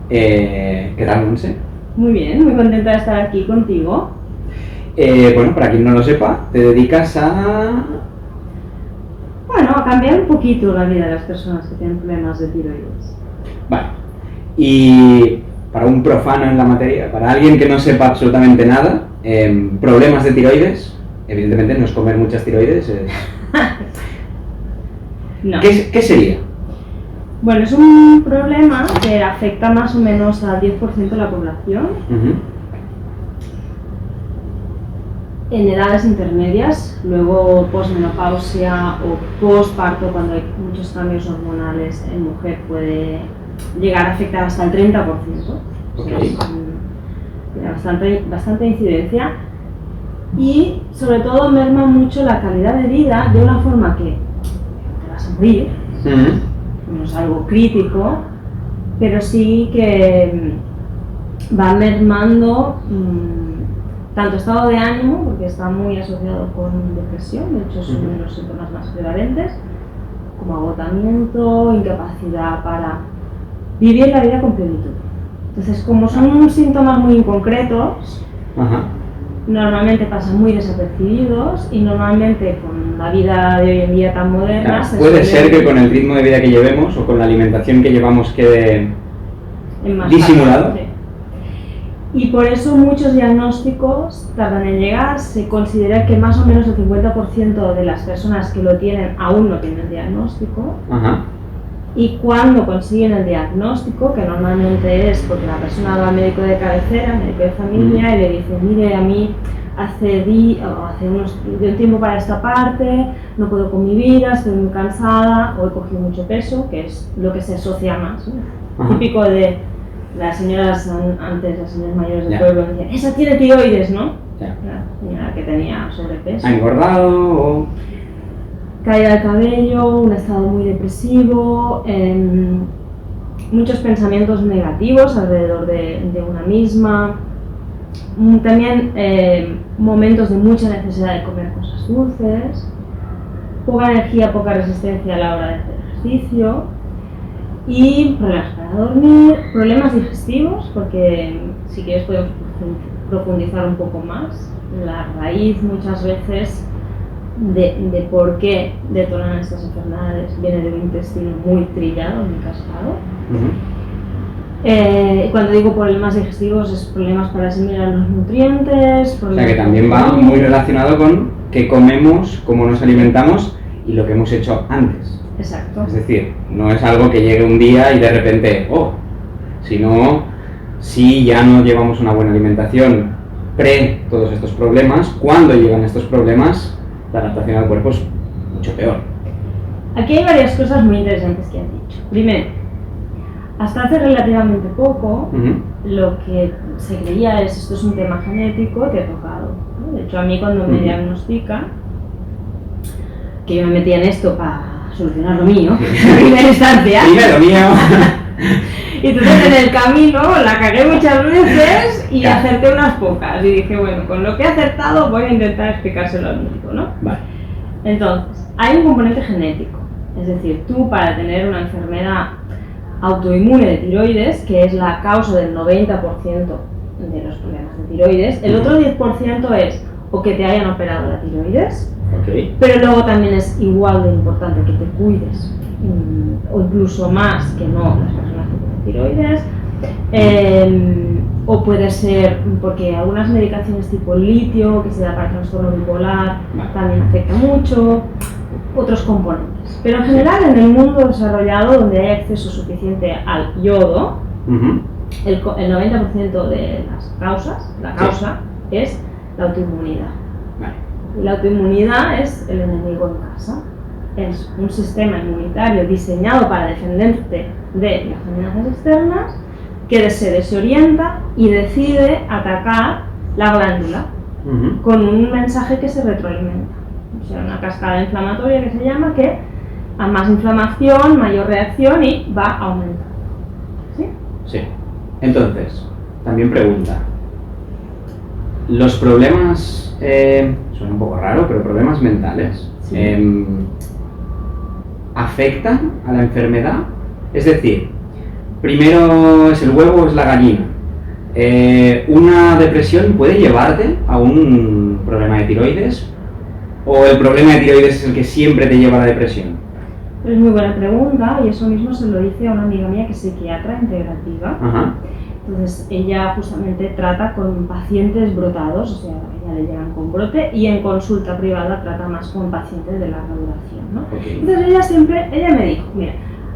¿Qué tal, Monse? Muy bien, muy contenta de estar aquí contigo. Bueno, para quien no lo sepa, te dedicas a... Bueno, a cambiar un poquito la vida de las personas que tienen problemas de tiroides. Vale. Y para un profano en la materia, para alguien que no sepa absolutamente nada, problemas de tiroides, evidentemente no es comer muchas tiroides. No. ¿Qué sería? Bueno, es un problema que afecta más o menos al 10% de la población. En edades intermedias, luego posmenopausia o postparto, cuando hay muchos cambios hormonales en mujer, puede llegar a afectar hasta el 30%. Okay. O sea, tiene bastante incidencia y sobre todo merma mucho la calidad de vida de una forma que te vas a morir, no es algo crítico, pero sí que va mermando tanto estado de ánimo, porque está muy asociado con depresión, de hecho es uno de los síntomas más prevalentes, como agotamiento, incapacidad para vivir la vida con plenitud. Entonces, como son síntomas muy concretos, normalmente pasan muy desapercibidos y normalmente con la vida de hoy en día tan moderna... Claro, puede ser que con el ritmo de vida que llevemos o con la alimentación que llevamos quede disimulado. Sí. Y por eso muchos diagnósticos tardan en llegar. Se considera que más o menos el 50% de las personas que lo tienen aún no tienen diagnóstico. Y cuando consiguen el diagnóstico, que normalmente es porque la persona va al médico de cabecera, médico de familia, y le dice: mire, a mí de un tiempo para esta parte, no puedo con mi vida, estoy muy cansada, o he cogido mucho peso, que es lo que se asocia más, ¿no? Típico de las señoras antes, las señoras mayores del pueblo, decían: esa tiene tiroides, ¿no? La señora que tenía sobrepeso. ¿Ha engordado o...? Caída del cabello, un estado muy depresivo, muchos pensamientos negativos alrededor de una misma, también momentos de mucha necesidad de comer cosas dulces, poca energía, poca resistencia a la hora de hacer ejercicio y problemas para dormir, problemas digestivos, porque si quieres podemos profundizar un poco más. La raíz muchas veces de por qué detonan estas enfermedades viene de un intestino muy trillado, muy cascado. Cuando digo problemas digestivos es problemas para asimilar los nutrientes. O sea que también va muy relacionado con qué comemos, cómo nos alimentamos y lo que hemos hecho antes. Exacto. Es decir, no es algo que llegue un día y de repente, sino si ya no llevamos una buena alimentación pre todos estos problemas, cuando llegan estos problemas, la adaptación al cuerpo es mucho peor. Aquí hay varias cosas muy interesantes que has dicho. Primero, hasta hace relativamente poco, lo que se creía es: esto es un tema genético, te ha tocado, ¿no? De hecho, a mí cuando me diagnostican, que yo me metía en esto para solucionar lo mío, en primera instancia. Primero mío. Y entonces en el camino la cagué muchas veces y acerté unas pocas. Y dije: bueno, con lo que he acertado voy a intentar explicárselo al médico, ¿no? Vale. Entonces, hay un componente genético. Es decir, tú para tener una enfermedad autoinmune de tiroides, que es la causa del 90% de los problemas de tiroides, el otro 10% es o que te hayan operado la tiroides, pero luego también es igual de importante que te cuides, o incluso más que no las personas que tienen tiroides, o puede ser porque algunas medicaciones tipo litio, que se da para el trastorno bipolar, también afecta mucho, otros componentes. Pero en general, en el mundo desarrollado, donde hay acceso suficiente al yodo, el 90% de las causas, la causa es la autoinmunidad. La autoinmunidad es el enemigo en casa. Es un sistema inmunitario diseñado para defenderte de las amenazas externas, que se desorienta y decide atacar la glándula con un mensaje que se retroalimenta. O sea, una cascada inflamatoria que se llama, que a más inflamación, mayor reacción y va a aumentar. ¿Sí? Sí. Entonces, también pregunta: los problemas, suena un poco raro, pero problemas mentales, ¿afectan a la enfermedad? Es decir, primero es el huevo o es la gallina. ¿Una depresión puede llevarte a un problema de tiroides? ¿O el problema de tiroides es el que siempre te lleva a la depresión? Es muy buena pregunta y eso mismo se lo hice a una amiga mía que es psiquiatra integrativa. Ajá. Entonces ella justamente trata con pacientes brotados, o sea, a ella le llegan con brote y en consulta privada trata más con pacientes de larga duración, ¿no? Okay. Entonces ella me dijo, mira,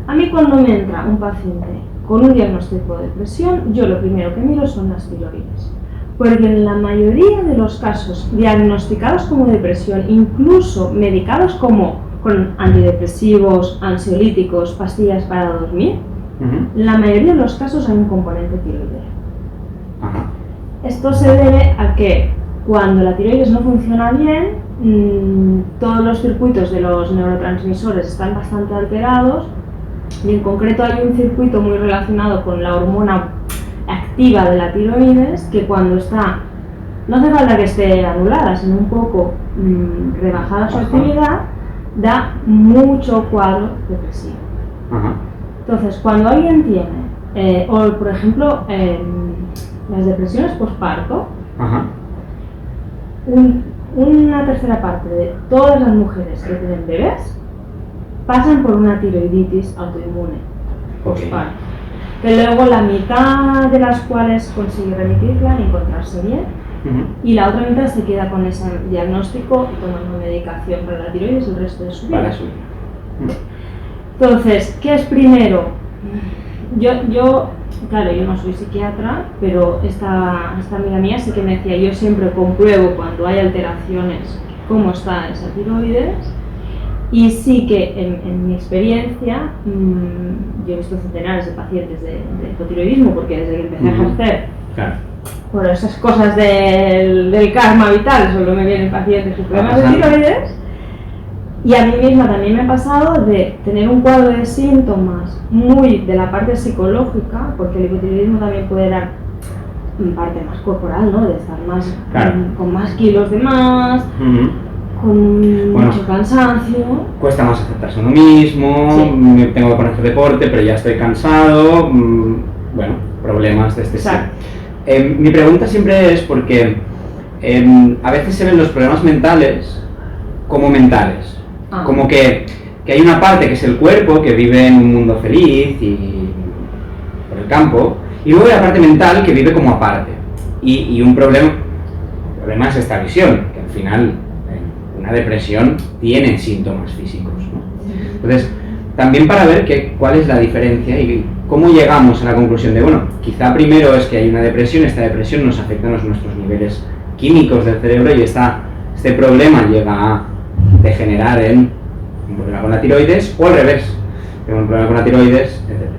a mí cuando me entra un paciente con un diagnóstico de depresión, yo lo primero que miro son las tiroides. Porque en la mayoría de los casos diagnosticados como depresión, incluso medicados como con antidepresivos, ansiolíticos, pastillas para dormir, en la mayoría de los casos hay un componente tiroideo. Ajá. Esto se debe a que cuando la tiroides no funciona bien, todos los circuitos de los neurotransmisores están bastante alterados y en concreto hay un circuito muy relacionado con la hormona activa de la tiroides que cuando está, no hace falta que esté anulada, sino un poco rebajada su actividad, da mucho cuadro depresivo. Ajá. Entonces, cuando alguien tiene, o por ejemplo, las depresiones postparto, Ajá. una tercera parte de todas las mujeres que tienen bebés pasan por una tiroiditis autoinmune postparto. Que luego la mitad de las cuales consigue remitirla y encontrarse bien, y la otra mitad se queda con ese diagnóstico y tomando medicación para la tiroides el resto de su vida. Para su vida. Entonces, ¿qué es primero? Claro, yo no soy psiquiatra, pero esta amiga mía sí que me decía, yo siempre compruebo cuando hay alteraciones cómo está esa tiroides, y sí que en mi experiencia, yo he visto centenares de pacientes de hipotiroidismo, porque desde que empecé a ejercer, claro, por esas cosas del karma vital, solo me vienen pacientes con problemas de tiroides. Y a mí misma también me ha pasado de tener un cuadro de síntomas muy de la parte psicológica, porque el hipotiroidismo también puede dar parte más corporal, ¿no? De estar más, claro, con más kilos de más, con mucho cansancio. Cuesta más aceptarse uno mismo, sí. Me tengo que poner a hacer deporte, pero ya estoy cansado, bueno, problemas de este tipo. Mi pregunta siempre es porque a veces se ven los problemas mentales como mentales. Como que hay una parte que es el cuerpo, que vive en un mundo feliz y por el campo, y luego hay la parte mental que vive como aparte. Y un problema es esta visión, que al final una depresión tiene síntomas físicos, ¿no? Entonces, también para ver cuál es la diferencia y cómo llegamos a la conclusión de, bueno, quizá primero es que hay una depresión, esta depresión nos afecta a nuestros niveles químicos del cerebro y este problema llega a degenerar en un problema con la tiroides, o al revés, tengo un problema con la tiroides, etc.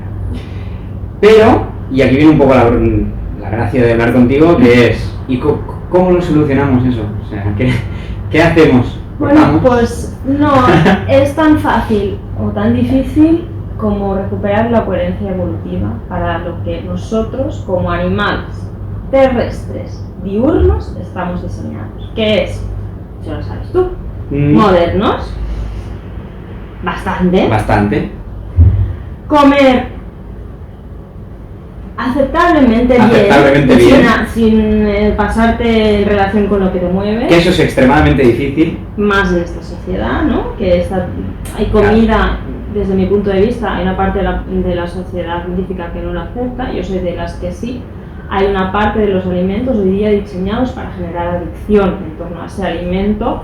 Pero, y aquí viene un poco la gracia de hablar contigo, que es, ¿y cómo lo solucionamos eso? O sea, ¿qué hacemos? Bueno, pues no es tan fácil o tan difícil como recuperar la coherencia evolutiva para lo que nosotros, como animales terrestres, diurnos, estamos diseñados. ¿Qué es? Ya lo sabes tú. Modernos, bastante, comer aceptablemente bien, sin pasarte en relación con lo que te mueve, que eso es extremadamente difícil, más en esta sociedad, ¿no? Que hay comida, desde mi punto de vista, hay una parte de la sociedad científica que no lo acepta, yo soy de las que sí. Hay una parte de los alimentos hoy día diseñados para generar adicción en torno a ese alimento,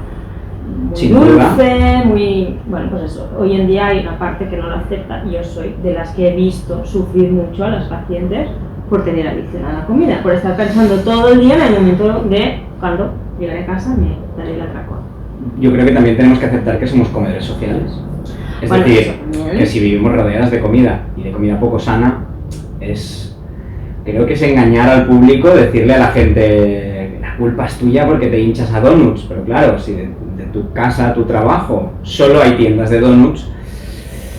muy dulce, muy... Bueno, pues eso, hoy en día hay una parte que no lo acepta. Yo soy de las que he visto sufrir mucho a las pacientes por tener adicción a la comida, por estar pensando todo el día en el momento de cuando llegaré a casa me daré el atracón. Yo creo que también tenemos que aceptar que somos comedores sociales. Es decir, que si vivimos rodeadas de comida y de comida poco sana, creo que es engañar al público, decirle a la gente la culpa es tuya porque te hinchas a donuts, pero claro, si de tu casa a tu trabajo solo hay tiendas de donuts,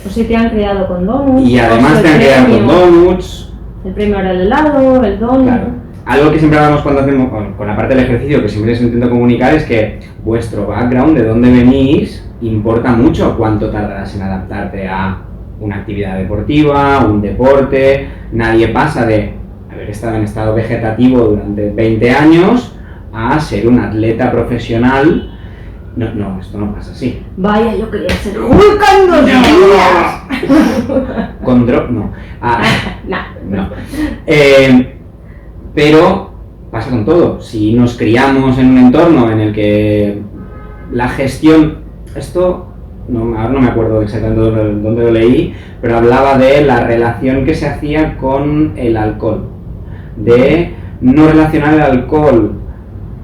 o si te han criado con donuts, y además te han criado con donuts, el premio era el helado, el donut. Claro. Algo que siempre hablamos cuando hacemos con la parte del ejercicio, que siempre les intento comunicar, es que vuestro background, de dónde venís, importa mucho cuánto tardarás en adaptarte a una actividad deportiva, un deporte. Nadie pasa de haber estado en estado vegetativo durante 20 años a ser un atleta profesional. No, esto no pasa así. Vaya, yo quería ser Hulk en 2 días. Con drop, no. No. Pero pasa con todo. Si nos criamos en un entorno en el que la gestión, esto ahora no me acuerdo exactamente dónde lo leí, pero hablaba de la relación que se hacía con el alcohol, de no relacionar el alcohol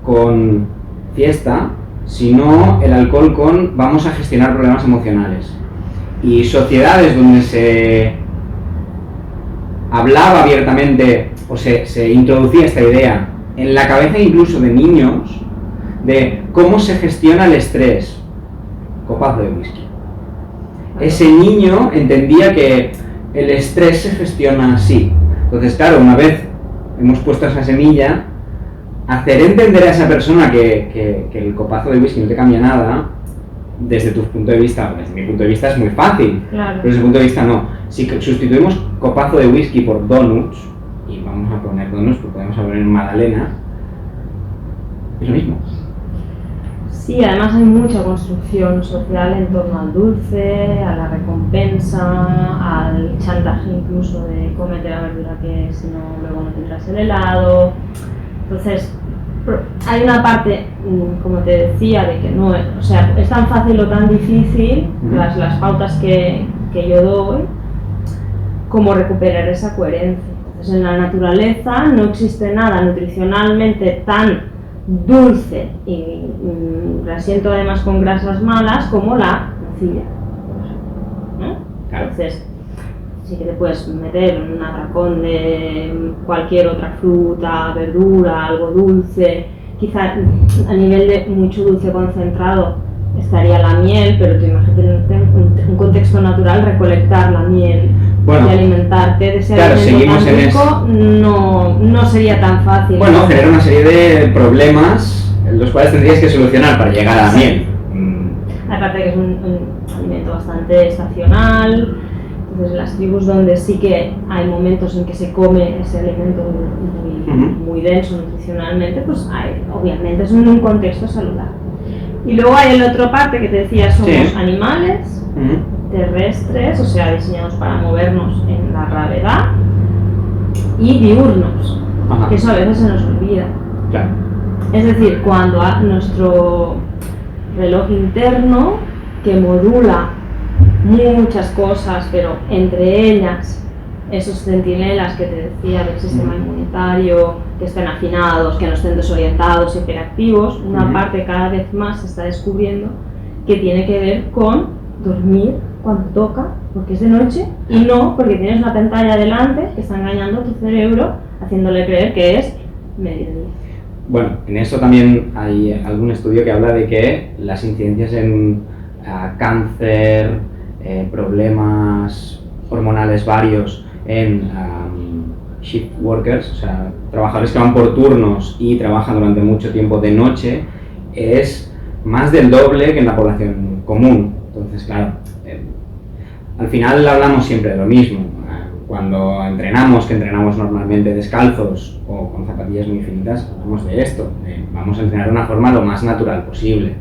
con fiesta, sino el alcohol con vamos a gestionar problemas emocionales. Y sociedades donde se hablaba abiertamente o se introducía esta idea en la cabeza incluso de niños de cómo se gestiona el estrés, copazo de whisky. Ese niño entendía que el estrés se gestiona así. Entonces, claro, una vez hemos puesto esa semilla, hacer entender a esa persona que el copazo de whisky no te cambia nada, desde tu punto de vista, desde mi punto de vista es muy fácil, claro. Pero desde su punto de vista no. Si sustituimos copazo de whisky por donuts, y vamos a poner donuts porque podemos poner magdalenas, es lo mismo. Sí, además hay mucha construcción social en torno al dulce, a la recompensa, al chantaje incluso de cómete la verdura que si no luego no tendrás el helado. Entonces, hay una parte, como te decía, de que no es, o sea, es tan fácil o tan difícil, las pautas que yo doy, como recuperar esa coherencia. Entonces, en la naturaleza no existe nada nutricionalmente tan dulce y grasiento además con grasas malas como la nocilla, ¿no? Claro. Entonces, sí que te puedes meter en un atracón de cualquier otra fruta, verdura, algo dulce, quizá a nivel de mucho dulce concentrado estaría la miel, pero tú imagínate en un contexto natural recolectar la miel y alimentarte de ese alimento tan rico no sería tan fácil. Bueno, genera una serie de problemas los cuales tendrías que solucionar para llegar a la miel. Aparte de que es un alimento bastante estacional. Entonces, las tribus donde sí que hay momentos en que se come ese alimento muy denso nutricionalmente, pues obviamente es un contexto saludable. Y luego hay el otro parte que te decía, somos animales terrestres, o sea, diseñados para movernos en la gravedad, y diurnos, que eso a veces se nos olvida. Claro. Es decir, cuando nuestro reloj interno, que modula muchas cosas, pero entre ellas esos centinelas que te decía del sistema inmunitario, que estén afinados, que no estén desorientados, hiperactivos, una parte cada vez más se está descubriendo que tiene que ver con dormir cuando toca, porque es de noche, y no porque tienes una pantalla delante que está engañando a tu cerebro, haciéndole creer que es mediodía. Bueno, en eso también hay algún estudio que habla de que las incidencias en cáncer, problemas hormonales varios en shift workers, o sea, trabajadores que van por turnos y trabajan durante mucho tiempo de noche, es más del doble que en la población común. Entonces, claro, al final hablamos siempre de lo mismo. Cuando entrenamos, que entrenamos normalmente descalzos o con zapatillas muy finitas, hablamos de esto. Vamos a entrenar de una forma lo más natural posible.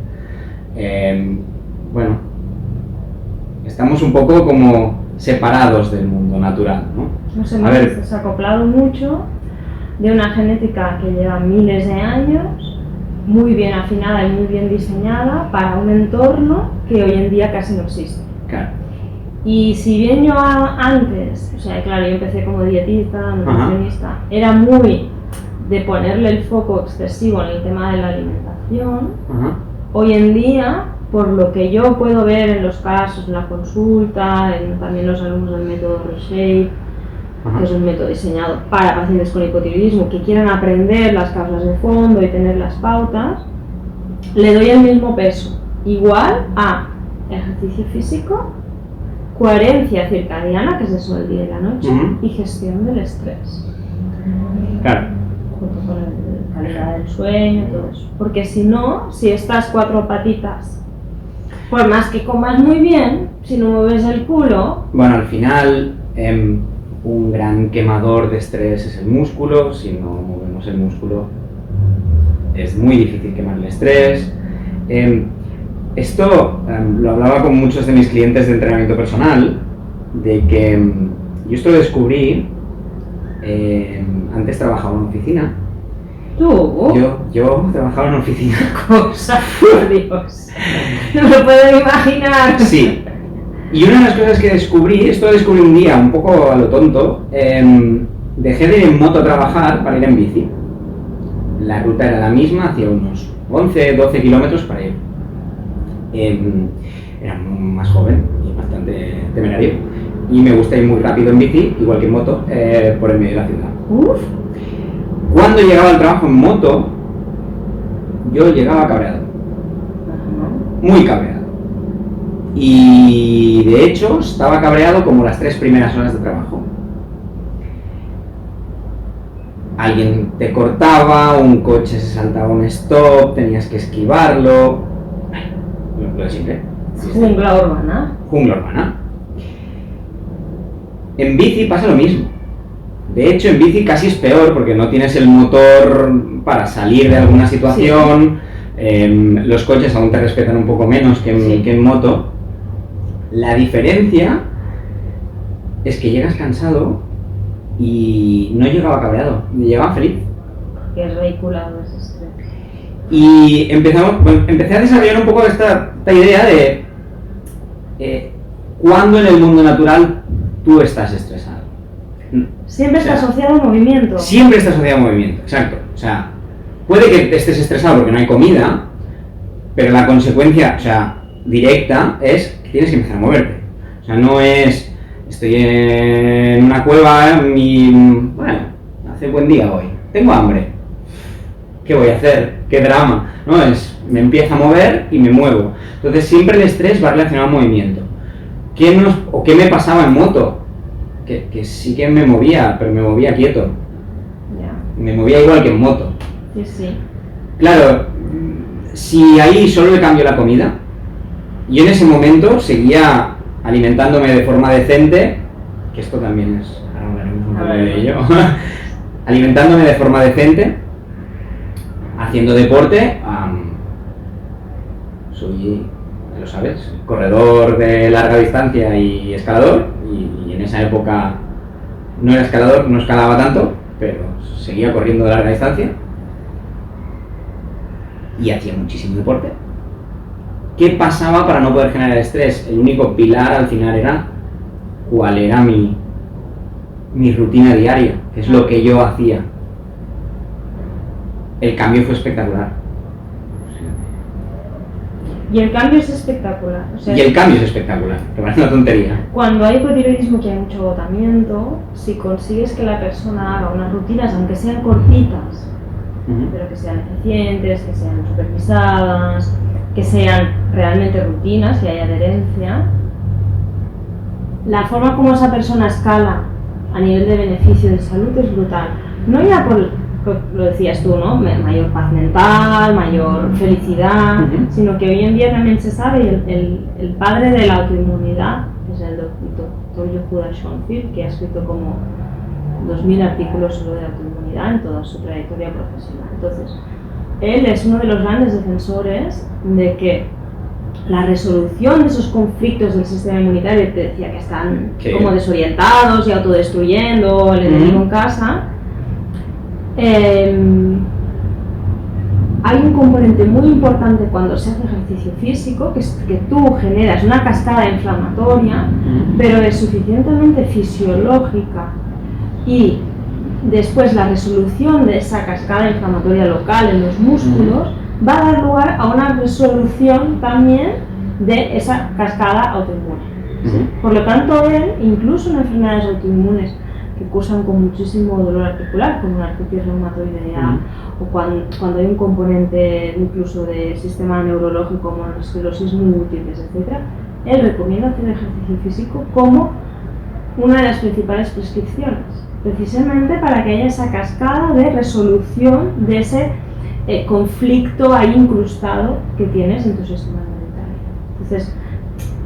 Bueno, estamos un poco como separados del mundo natural, ¿no? Nos hemos desacoplado mucho de una genética que lleva miles de años, muy bien afinada y muy bien diseñada para un entorno que hoy en día casi no existe. Claro. Y si bien yo antes, o sea, claro, yo empecé como dietista, nutricionista, era muy de ponerle el foco excesivo en el tema de la alimentación, hoy en día, por lo que yo puedo ver en los casos, en la consulta, también los alumnos del método Reshape, que es un método diseñado para pacientes con hipotiroidismo que quieran aprender las causas de fondo y tener las pautas, le doy el mismo peso, igual a ejercicio físico, coherencia circadiana, que es eso del día y la noche, y gestión del estrés. Claro. Junto con la calidad del sueño, todo eso. Porque si no, si estas 4 patitas Por más que comas muy bien, si no mueves el culo... Bueno, al final, un gran quemador de estrés es el músculo. Si no movemos el músculo, es muy difícil quemar el estrés. Esto lo hablaba con muchos de mis clientes de entrenamiento personal, de que yo esto lo descubrí, antes trabajaba en una oficina. ¿Tú? Yo trabajaba en una oficina. Cosa, por Dios. No me lo puedo imaginar. Sí. Y una de las cosas que descubrí, esto lo descubrí un día, un poco a lo tonto, dejé de ir en moto a trabajar para ir en bici. La ruta era la misma, hacía unos 11, 12 kilómetros para ir. Era más joven y bastante temerario. Y me gusta ir muy rápido en bici, igual que en moto, por el medio de la ciudad. Uf. Cuando llegaba al trabajo en moto, yo llegaba cabreado. Muy cabreado. Y de hecho, estaba cabreado como las 3 primeras horas de trabajo. Alguien te cortaba, un coche se saltaba un stop, tenías que esquivarlo. Lo de siempre. Jungla urbana. Jungla urbana. En bici pasa lo mismo. De hecho, en bici casi es peor porque no tienes el motor para salir de alguna situación. Sí. Los coches aún te respetan un poco menos que en moto. La diferencia es que llegas cansado y no llegaba cabreado, llegaba feliz. Que es vehiculado ese estrés. Y empecé a desarrollar un poco esta idea de cuándo en el mundo natural tú estás estresado. Siempre está asociado al movimiento. Siempre está asociado al movimiento, exacto. O sea, puede que estés estresado porque no hay comida, pero la consecuencia, directa es que tienes que empezar a moverte. O sea, no es, estoy en una cueva y, bueno, hace buen día hoy, tengo hambre. ¿Qué voy a hacer? ¿Qué drama? No, me empiezo a mover y me muevo. Entonces siempre el estrés va relacionado al movimiento. ¿Qué me pasaba en moto? Que sí que me movía, pero me movía quieto. Me movía igual que en moto. Sí. Claro, si ahí solo le cambio la comida, yo en ese momento seguía alimentándome de forma decente, que esto también es, ahora hablaremos un poco de ello, alimentándome de forma decente, haciendo deporte, soy, lo sabes, corredor de larga distancia y escalador, y en esa época no era escalador, no escalaba tanto, pero seguía corriendo de larga distancia y hacía muchísimo deporte. ¿Qué pasaba para no poder generar estrés? El único pilar al final era cuál era mi rutina diaria, que es lo que yo hacía. El cambio fue espectacular. Y el cambio es espectacular. Y el cambio es espectacular, que parece una tontería. Cuando hay hipotiroidismo, que hay mucho agotamiento, si consigues que la persona haga unas rutinas, aunque sean cortitas, pero que sean eficientes, que sean supervisadas, que sean realmente rutinas, que haya adherencia, la forma como esa persona escala a nivel de beneficio de salud es brutal. No ya por lo decías tú, ¿no? Mayor paz mental, mayor felicidad, sino que hoy en día también se sabe, y el padre de la autoinmunidad es el doctor Yehuda Schonfield, que ha escrito como 2000 artículos sobre la autoinmunidad en toda su trayectoria profesional. Entonces, él es uno de los grandes defensores de que la resolución de esos conflictos del sistema inmunitario, te decía que están como desorientados y autodestruyendo el enemigo en casa, hay un componente muy importante cuando se hace ejercicio físico, que es que tú generas una cascada inflamatoria, pero es suficientemente fisiológica, y después la resolución de esa cascada inflamatoria local en los músculos va a dar lugar a una resolución también de esa cascada autoinmune. Por lo tanto, él, incluso en enfermedades autoinmunes que cursan con muchísimo dolor articular, como una artritis reumatoidea, o cuando hay un componente incluso de sistema neurológico como la esclerosis múltiples, etc., él recomienda hacer ejercicio físico como una de las principales prescripciones, precisamente para que haya esa cascada de resolución de ese conflicto ahí incrustado que tienes en tu sistema inmunitario. Entonces,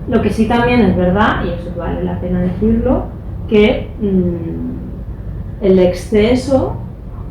lo que sí también es verdad, y eso vale la pena decirlo, que el exceso,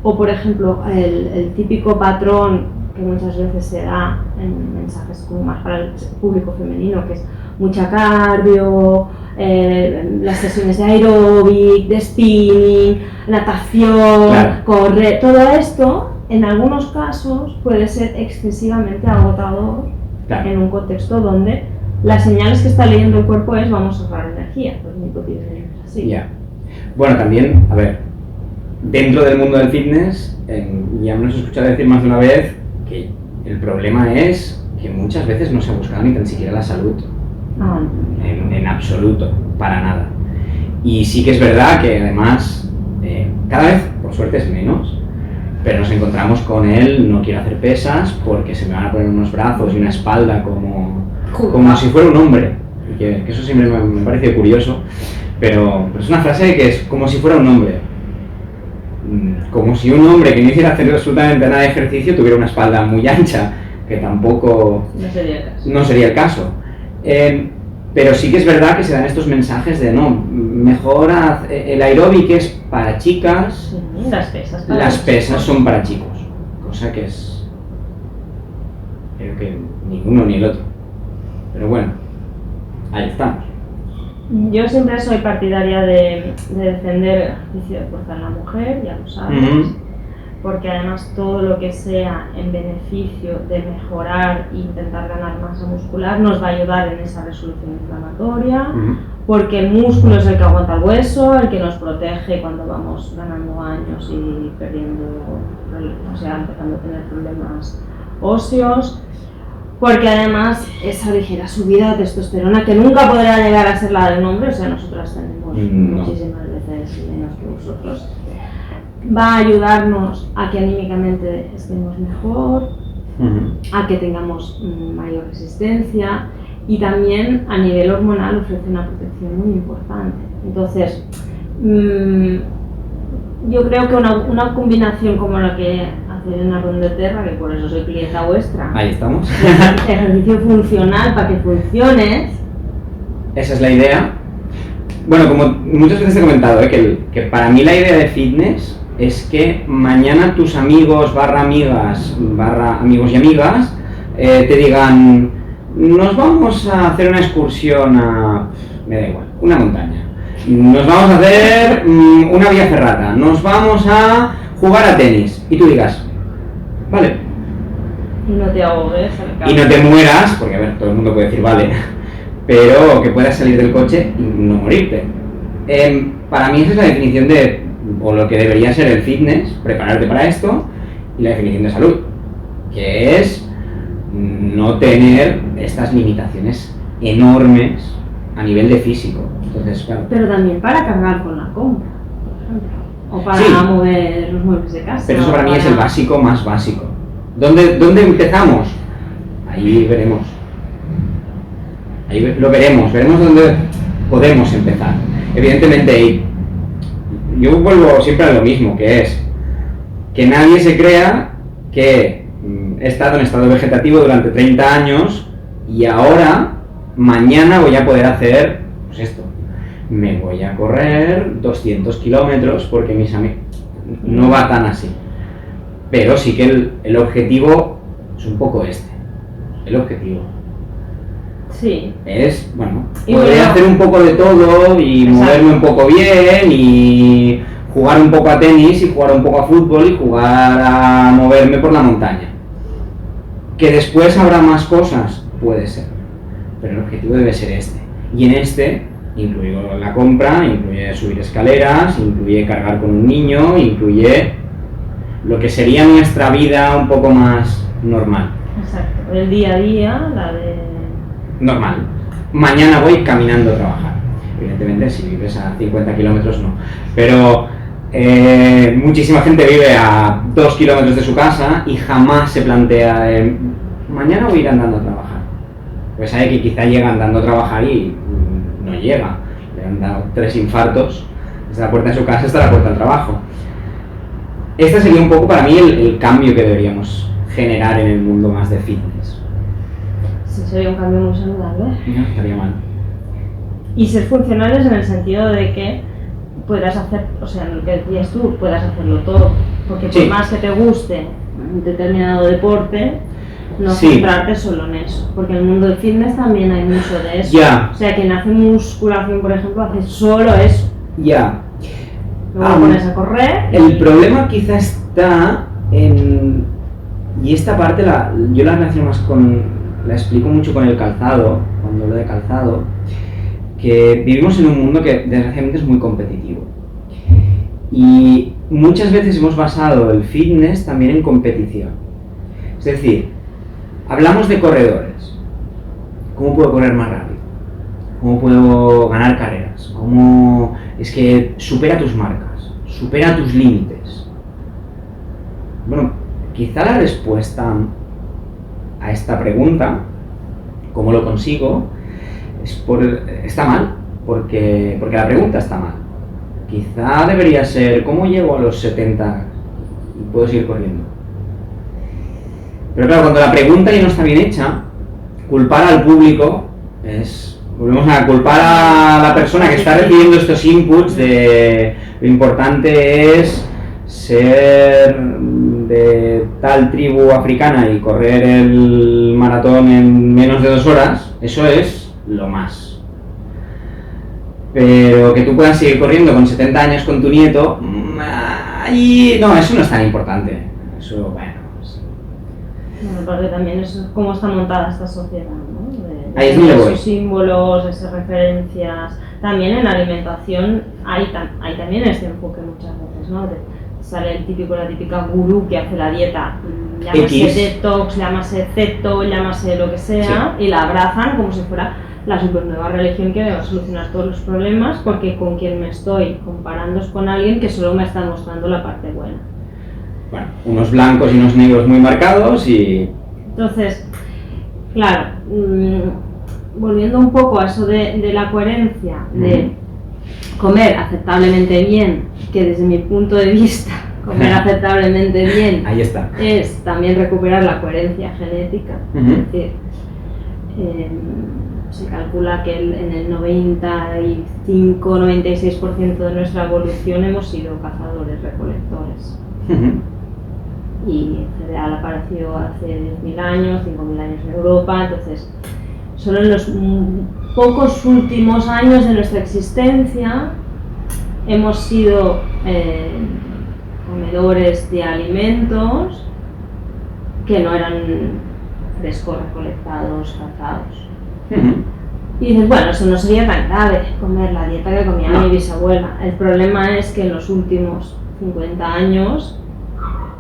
o por ejemplo el típico patrón que muchas veces se da en mensajes como más para el público femenino, que es mucha cardio, las sesiones de aeróbic, de spinning, natación, claro, correr, todo esto en algunos casos puede ser excesivamente agotador, claro, en un contexto donde las señales que está leyendo el cuerpo es vamos a ahorrar energía, pues mi cotidiano es así. Ya. Bueno, también, a ver, dentro del mundo del fitness, ya me lo he escuchado decir más de una vez, que el problema es que muchas veces no se ha buscado ni tan siquiera la salud, en absoluto, para nada. Y sí que es verdad que además, cada vez, por suerte es menos, pero nos encontramos con él, no quiero hacer pesas porque se me van a poner unos brazos y una espalda como si fuera un hombre, y que eso siempre me parece curioso, pero es una frase que es como si fuera un hombre. Como si un hombre que no hiciera hacer absolutamente nada de ejercicio tuviera una espalda muy ancha, que tampoco no sería el caso. Pero sí que es verdad que se dan estos mensajes de no, mejor el aeróbic es para chicas, sí, las pesas son para chicos, cosa que es, creo que ni uno ni el otro. Pero bueno, ahí estamos. Yo siempre soy partidaria de defender el ejercicio de fuerza en la mujer, ya lo sabes, porque además todo lo que sea en beneficio de mejorar e intentar ganar masa muscular nos va a ayudar en esa resolución inflamatoria, porque el músculo es el que aguanta el hueso, el que nos protege cuando vamos ganando años y perdiendo, o sea, empezando a tener problemas óseos. Porque además esa ligera subida de testosterona, que nunca podrá llegar a ser la de un hombre, o sea, nosotras tenemos muchísimas veces menos que vosotros, va a ayudarnos a que anímicamente estemos mejor, a que tengamos mayor resistencia, y también a nivel hormonal ofrece una protección muy importante. Entonces, yo creo que una combinación como la que hace Elena Rondeterra, que por eso soy clienta vuestra, ahí estamos, ejercicio funcional para que funciones. Esa es la idea. Bueno, como muchas veces he comentado, que para mí la idea de fitness es que mañana tus amigos amigas amigos y amigas te digan, nos vamos a hacer una excursión me da igual, una montaña. Nos vamos a hacer una vía ferrata, nos vamos a jugar a tenis, y tú digas, vale. Y no te ahogues. Y no te mueras, porque a ver, todo el mundo puede decir vale, pero que puedas salir del coche y no morirte. Para mí esa es la definición o lo que debería ser el fitness, prepararte para esto, y la definición de salud, que es no tener estas limitaciones enormes a nivel de físico. Entonces, claro. Pero también para cargar con la compra, por ejemplo, o para mover los muebles de casa. Pero eso para mí es el básico más básico. ¿Dónde empezamos? Ahí veremos. Ahí lo veremos dónde podemos empezar. Evidentemente, yo vuelvo siempre a lo mismo, que es que nadie se crea que he estado en estado vegetativo durante 30 años y ahora, mañana voy a poder hacer, pues esto, me voy a correr 200 kilómetros porque mis amigos, no va tan así. Pero sí que el objetivo es un poco el objetivo. Sí. Es, bueno, podría hacer un poco de todo y moverme un poco bien y jugar un poco a tenis y jugar un poco a fútbol y jugar a moverme por la montaña. Que después habrá más cosas, puede ser, pero el objetivo debe ser este. Y en incluye la compra, incluye subir escaleras, incluye cargar con un niño, incluye lo que sería nuestra vida un poco más normal. Exacto, el día a día, la de... Normal. Mañana voy caminando a trabajar. Evidentemente, si vives a 50 kilómetros no. Pero muchísima gente vive a 2 kilómetros de su casa y jamás se plantea mañana voy a ir andando a trabajar. Pues sabe que quizá llega andando a trabajar y no llega. Le han dado 3 infartos desde la puerta de su casa hasta la puerta del trabajo. Este sería un poco para mí el cambio que deberíamos generar en el mundo más de fitness. Sí, sería un cambio muy saludable. No estaría mal. Y ser funcionales en el sentido de que puedas hacer, o sea, lo que decías tú, puedas hacerlo todo. Porque por Sí. más que te guste un determinado deporte, no Sí. centrarte solo en eso. Porque en el mundo del fitness también hay mucho de eso. Ya. O sea, quien hace musculación, por ejemplo, hace solo eso. Ya. Luego pones a correr. El problema quizá está en... Y esta parte yo la relaciono más la explico mucho con el calzado, cuando hablo de calzado, que vivimos en un mundo que desgraciadamente es muy competitivo. Y muchas veces hemos basado el fitness también en competición. Es decir, hablamos de corredores. ¿Cómo puedo correr más rápido? ¿Cómo puedo ganar carreras? ¿Cómo... Es que supera tus marcas, supera tus límites. Bueno, quizá la respuesta a esta pregunta, ¿cómo lo consigo?, está mal, porque la pregunta está mal. Quizá debería ser, ¿cómo llego a los 70 y puedo seguir corriendo? Pero claro, cuando la pregunta ya no está bien hecha, culpar al público volvemos a culpar a la persona que está recibiendo estos inputs de lo importante es ser de tal tribu africana y correr el maratón en menos de 2 horas, eso es lo más. Pero que tú puedas seguir corriendo con 70 años con tu nieto, no, eso no es tan importante. Eso, bueno. Bueno, porque también es cómo está montada esta sociedad, ¿no? Ahí es donde voy. Esos símbolos, esas referencias. También en la alimentación hay también este enfoque muchas veces, ¿no? Sale la típica gurú que hace la dieta, llámase detox, llámase ceto, llámase lo que sea, sí. Y la abrazan como si fuera la super nueva religión que me va a solucionar todos los problemas, porque con quien me estoy comparando es con alguien que solo me está mostrando la parte buena. Bueno, unos blancos y unos negros muy marcados y... Entonces, claro, volviendo un poco a eso de la coherencia, de comer aceptablemente bien, que desde mi punto de vista, comer aceptablemente bien ahí está. Es también recuperar la coherencia genética. Es decir, se calcula que en el 95-96% de nuestra evolución hemos sido cazadores-recolectores. Y el cereal apareció hace 10.000 años, 5.000 años en Europa, entonces solo en los pocos últimos años de nuestra existencia hemos sido comedores de alimentos que no eran frescos, recolectados, cazados. Y dices, bueno, eso no sería tan grave, comer la dieta que comía mi bisabuela. El problema es que en los últimos 50 años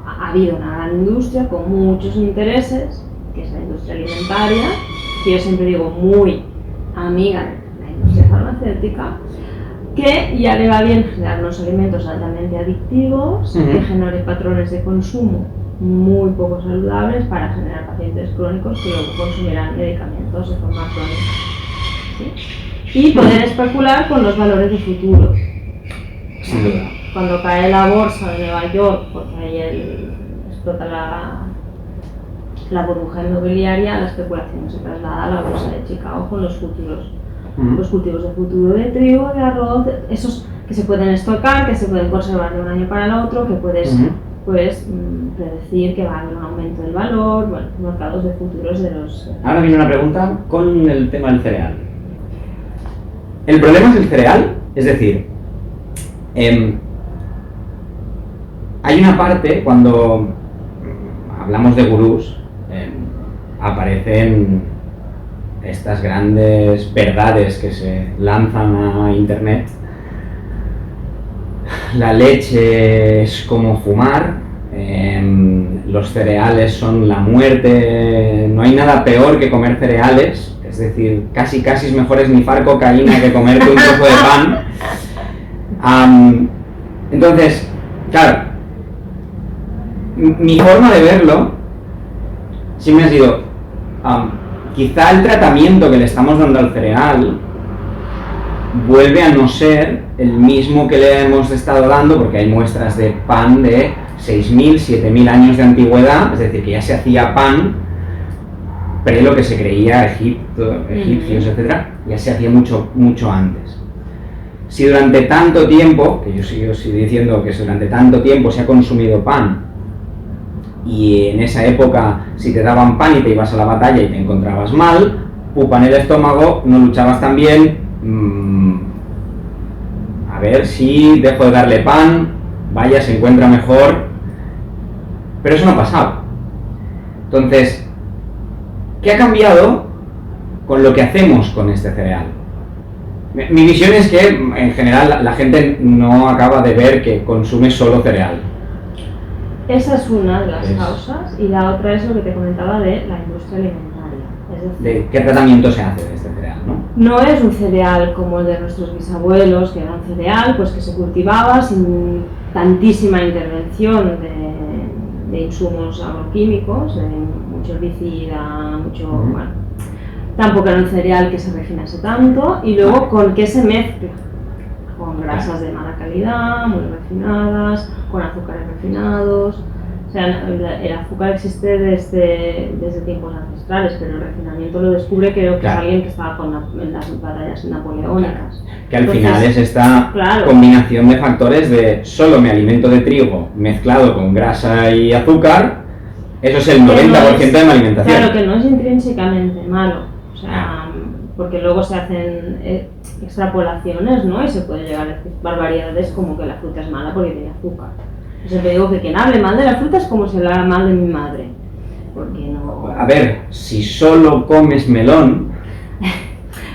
ha habido una gran industria con muchos intereses, que es la industria alimentaria, que yo siempre digo muy amiga de la industria farmacéutica, que ya le va bien generar unos alimentos altamente adictivos, que generen patrones de consumo muy poco saludables para generar pacientes crónicos que luego consumirán medicamentos de forma crónica. ¿Sí? Y poder especular con los valores de futuro. Sin duda. Cuando cae la bolsa de Nueva York, porque ahí explota la burbuja inmobiliaria, la especulación se traslada a la bolsa de Chicago con los futuros. Los cultivos de futuro de trigo, de arroz, esos que se pueden estocar, que se pueden conservar de un año para el otro, que puedes predecir que va a haber un aumento del valor, bueno, mercados de futuros de los... Ahora viene una pregunta con el tema del cereal. El problema es el cereal, es decir, hay una parte cuando hablamos de gurús, aparecen estas grandes verdades que se lanzan a internet. La leche es como fumar, los cereales son la muerte, no hay nada peor que comer cereales, es decir, casi es mejor esnifar cocaína que comerte un trozo de pan. Entonces, claro, mi forma de verlo siempre ha sido, quizá el tratamiento que le estamos dando al cereal vuelve a no ser el mismo que le hemos estado dando, porque hay muestras de pan de 6.000, 7.000 años de antigüedad, es decir, que ya se hacía pan pre lo que se creía egipcios, etcétera, ya se hacía mucho antes. Si durante tanto tiempo, que yo sigo diciendo que durante tanto tiempo se ha consumido pan, y en esa época si te daban pan y te ibas a la batalla y te encontrabas mal, pupa en el estómago, no luchabas tan bien, a ver si dejo de darle pan, vaya, se encuentra mejor, pero eso no pasaba. Entonces, ¿qué ha cambiado con lo que hacemos con este cereal? Mi visión es que en general la gente no acaba de ver que consume solo cereal. Esa es una de las causas, y la otra es lo que te comentaba de la industria alimentaria. Es decir, ¿de qué tratamiento se hace de este cereal, no? No es un cereal como el de nuestros bisabuelos, que era un cereal pues, que se cultivaba sin tantísima intervención de insumos agroquímicos, de mucho herbicida, bueno, tampoco era un cereal que se refinase tanto, y luego con qué se mezcla, con grasas de mala calidad, muy refinadas, con azúcares refinados. O sea, el azúcar existe desde tiempos ancestrales, pero el refinamiento lo descubre, creo que es alguien que estaba en las batallas napoleónicas. Que al final es esta combinación de factores de solo me alimento de trigo mezclado con grasa y azúcar, eso es el 90% de mi alimentación. Claro, que no es intrínsecamente malo, o sea, porque luego se hacen extrapolaciones, ¿no? Y se puede llegar a decir barbaridades como que la fruta es mala porque tiene azúcar. Yo siempre digo que quien hable mal de la fruta es como si hablara mal de mi madre, porque no... A ver, si solo comes melón...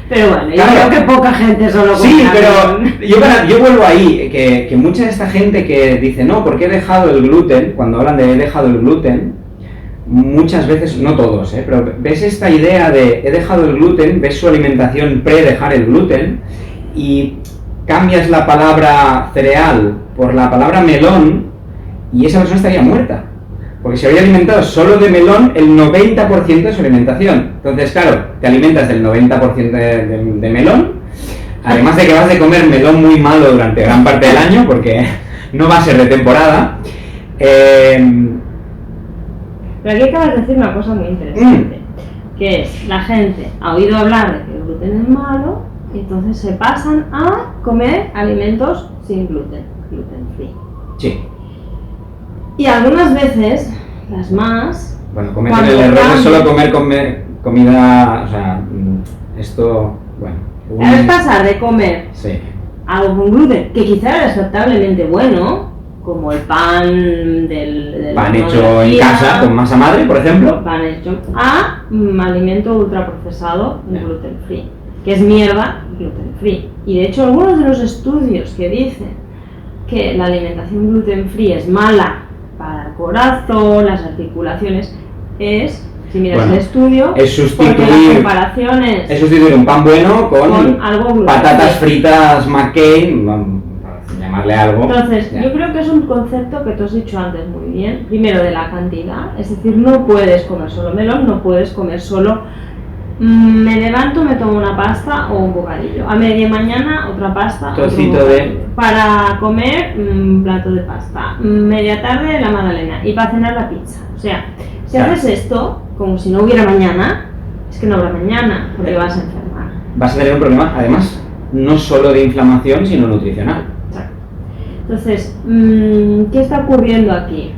Pero bueno, yo creo que poca gente solo come melón. Sí, pero yo vuelvo ahí, que mucha de esta gente que dice, no, porque he dejado el gluten, cuando hablan de he dejado el gluten, muchas veces, no todos, pero ves esta idea de he dejado el gluten, ves su alimentación pre-dejar el gluten, y cambias la palabra cereal por la palabra melón, y esa persona estaría muerta, porque se habría alimentado solo de melón el 90% de su alimentación. Entonces, claro, te alimentas del 90% de melón, además de que vas a comer melón muy malo durante gran parte del año, porque no va a ser de temporada. Pero aquí acabas de decir una cosa muy interesante, que es, la gente ha oído hablar de que el gluten es malo, y entonces se pasan a comer alimentos sin gluten, gluten free. Sí. Y algunas veces, las más... Bueno, cometen el error de solo comer comida, o sea, esto, bueno... Es pasar de comer algo con gluten, que quizá era aceptablemente bueno, como el pan del pan hecho en casa, con masa madre, por ejemplo. Pan hecho a alimento ultraprocesado gluten free, que es mierda gluten free. Y de hecho algunos de los estudios que dicen que la alimentación gluten free es mala para el corazón, las articulaciones, si miras el estudio, es sustituir un pan bueno con algo patatas fritas McCain, para llamarle algo. Entonces, yo creo que es un concepto que tú has dicho antes muy bien, primero de la cantidad, es decir, no puedes comer solo melón, no puedes comer solo me levanto, me tomo una pasta o un bocadillo, a media mañana otra pasta, para comer un plato de pasta, media tarde la magdalena y para cenar la pizza. O sea, si haces esto como si no hubiera mañana, es que no habrá mañana, porque vas a enfermar. Vas a tener un problema, además, no solo de inflamación, sino nutricional. Exacto. Entonces, ¿qué está ocurriendo aquí?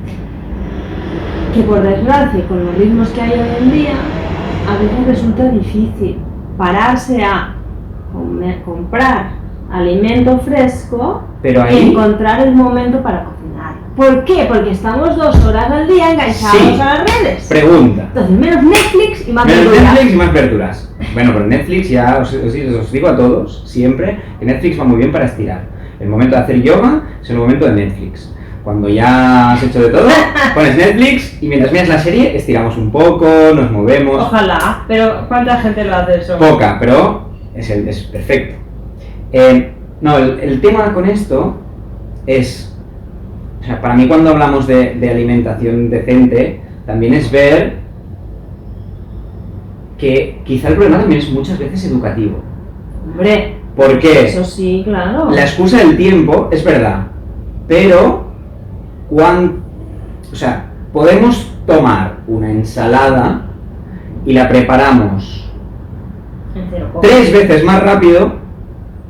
Que por desgracia, con los ritmos que hay hoy en día, a veces resulta difícil pararse a comprar alimento fresco y encontrar el momento para cocinar. ¿Por qué? Porque estamos 2 horas al día enganchados a las redes. Pregunta. Entonces, menos Netflix y más verduras. Bueno, pero Netflix, ya os digo a todos, siempre, que Netflix va muy bien para estirar. El momento de hacer yoga es el momento de Netflix. Cuando ya has hecho de todo, pones Netflix y mientras miras la serie estiramos un poco, nos movemos. Ojalá, pero ¿cuánta gente lo hace eso? Poca, pero es perfecto. No, el tema con esto es, o sea, para mí cuando hablamos de alimentación decente, también es ver que quizá el problema también es muchas veces educativo. Hombre, ¿por qué? Eso sí, claro. La excusa del tiempo es verdad, pero o sea, podemos tomar una ensalada y la preparamos En 0, 3 veces más rápido,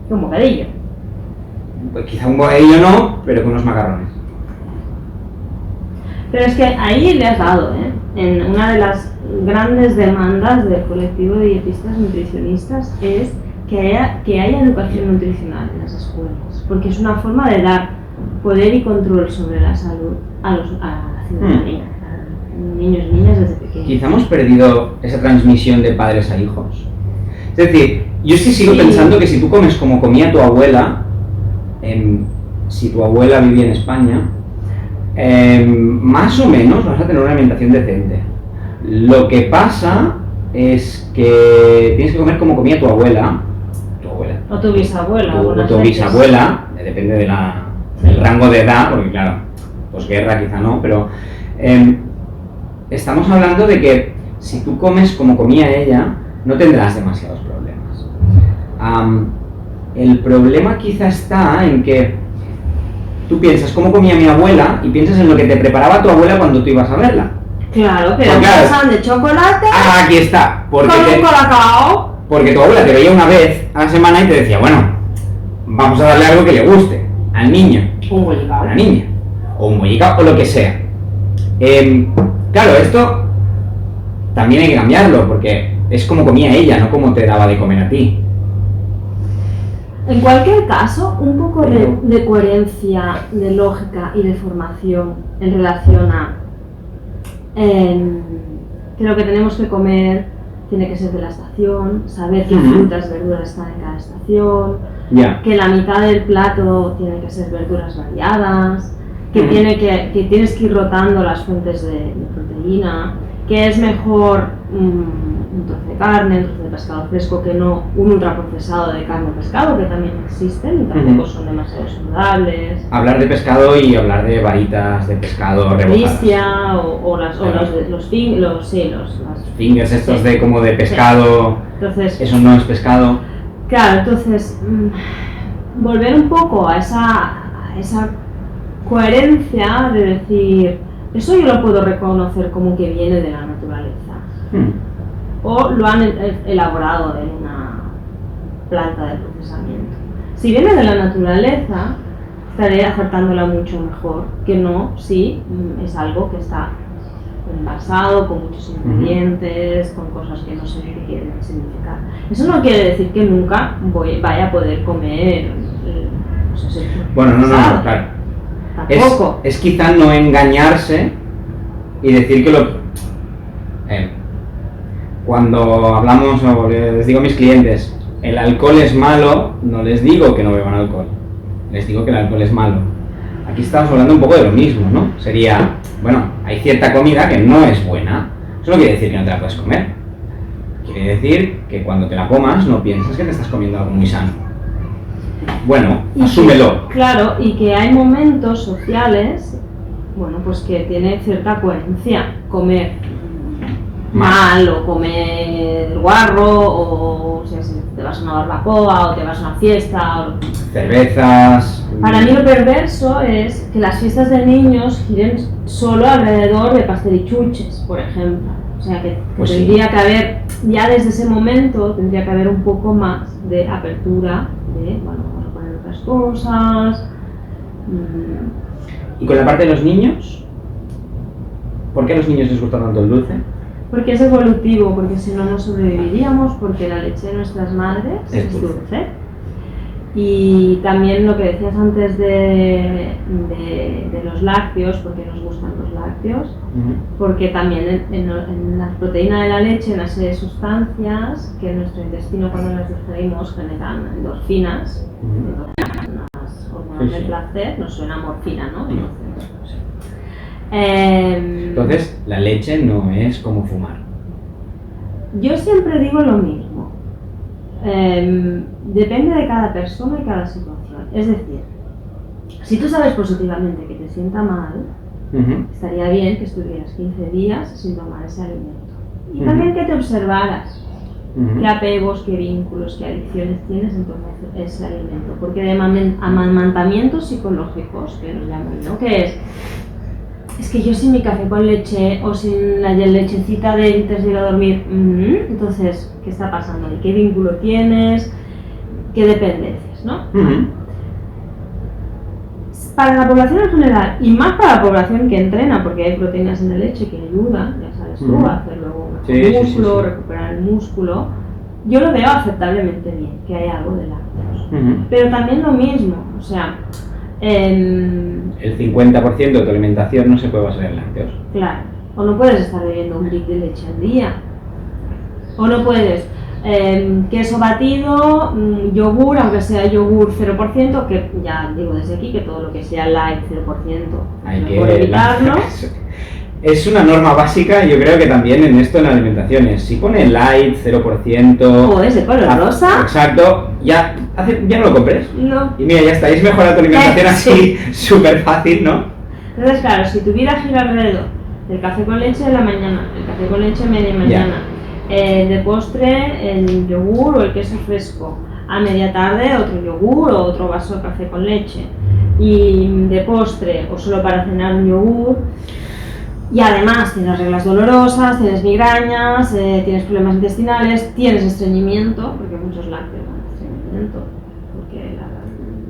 un bocadillo. pues quizá un bocadillo no, pero con unos macarrones. Pero es que ahí le has dado, ¿eh? En una de las grandes demandas del colectivo de dietistas nutricionistas es que haya educación nutricional en las escuelas, porque es una forma de dar poder y control sobre la salud a la ciudadanía, a niños y niñas desde pequeños. Quizá hemos perdido esa transmisión de padres a hijos. Es decir, yo sí sigo pensando que si tú comes como comía tu abuela, si tu abuela vivía en España, más o menos vas a tener una alimentación decente. Lo que pasa es que tienes que comer como comía tu abuela. O tu bisabuela. O tu bisabuela, depende del rango de edad, porque claro, posguerra quizá no, pero estamos hablando de que si tú comes como comía ella, no tendrás demasiados problemas. El problema quizá está en que tú piensas cómo comía mi abuela y piensas en lo que te preparaba tu abuela cuando tú ibas a verla. Claro, pero pasan de chocolate. Aquí está. Con un colacao. Porque tu abuela te veía una vez a la semana y te decía, bueno, vamos a darle algo que le guste al niño, un bollicao, a la niña, o un bollicao, o lo que sea. Claro, esto también hay que cambiarlo, porque es como comía ella, no como te daba de comer a ti. En cualquier caso, un poco de coherencia, de lógica y de formación en relación a que lo que tenemos que comer tiene que ser de la estación, saber qué frutas, verduras están en cada estación, que la mitad del plato tiene que ser verduras variadas, que tienes que ir rotando las fuentes de proteína, que es mejor un trozo de carne, un trozo de pescado fresco que no un ultraprocesado de carne o pescado, que también existen y tampoco son demasiado saludables. Hablar de pescado y hablar de varitas de pescado rebozadas. Los fingers estos de como de pescado, entonces, eso no es pescado. Claro, entonces volver un poco a esa coherencia de decir, eso yo lo puedo reconocer como que viene de la naturaleza. O lo han elaborado en una planta de procesamiento. Si viene de la naturaleza, estaré acertándola mucho mejor que no si es algo que está envasado, con muchos ingredientes, con cosas que no sé qué quieren significar. Eso no quiere decir que nunca vaya a poder comer. Bueno, no, claro. Tampoco. Es quizá no engañarse y decir que cuando hablamos, o les digo a mis clientes, el alcohol es malo, no les digo que no beban alcohol, les digo que el alcohol es malo. Aquí estamos hablando un poco de lo mismo, ¿no? Sería, bueno, hay cierta comida que no es buena, eso no quiere decir que no te la puedes comer. Quiere decir que cuando te la comas no piensas que te estás comiendo algo muy sano. Bueno, asúmelo. Claro, y que hay momentos sociales, bueno, pues que tiene cierta coherencia comer mal o comer guarro, o sea, si te vas a una barbacoa o te vas a una fiesta. Cervezas. Para mí lo perverso es que las fiestas de niños giren solo alrededor de pastelichuches, por ejemplo. O sea, que pues tendría que haber, ya desde ese momento, tendría que haber un poco más de apertura de, bueno, vamos a poner otras cosas. ¿Y con la parte de los niños? ¿Por qué a los niños les gusta tanto el dulce? Porque es evolutivo, porque si no, no sobreviviríamos, porque la leche de nuestras madres es dulce. Y también lo que decías antes de los lácteos, porque nos gustan los lácteos, porque también en la proteína de la leche, en una serie de sustancias que en nuestro intestino cuando las digerimos generan endorfinas, unas hormonas del placer, nos suena morfina, ¿no? Entonces, la leche no es como fumar. Yo siempre digo lo mismo. Depende de cada persona y cada situación. Es decir, si tú sabes positivamente que te sienta mal, estaría bien que estuvieras 15 días sin tomar ese alimento. Y también que te observaras qué apegos, qué vínculos, qué adicciones tienes en torno a ese alimento. Porque de amamantamientos psicológicos, que nos llaman, ¿no? Que es es que yo sin mi café con leche o sin la lechecita de antes de ir a dormir, entonces, ¿qué está pasando? ¿Y qué vínculo tienes? ¿Qué dependencias, no? Para la población en general, y más para la población que entrena, porque hay proteínas en la leche que ayudan, ya sabes tú, a hacer luego un músculo, recuperar el músculo, yo lo veo aceptablemente bien, que hay algo de lácteos. Pero también lo mismo, o sea... el 50% de tu alimentación no se puede basar en lácteos. Claro, o no puedes estar bebiendo un brick de leche al día, o no puedes... queso batido, yogur, aunque sea yogur 0%, que ya digo desde aquí que todo lo que sea light 0%, hay no que por evitarlo. Es una norma básica, yo creo que también en esto en alimentaciones. Si pone light 0%... O es de color rosa. Exacto, ya no lo compres. No. Y mira, ya está, es mejor tu alimentación así, súper fácil, ¿no? Entonces, claro, si tu vida gira alrededor del café con leche de la mañana, el café con leche media mañana, de postre el yogur o el queso fresco, a media tarde otro yogur o otro vaso de café con leche, y de postre o solo para cenar un yogur, y además tienes reglas dolorosas, tienes migrañas, tienes problemas intestinales, tienes estreñimiento, porque muchos lácteos dan estreñimiento, porque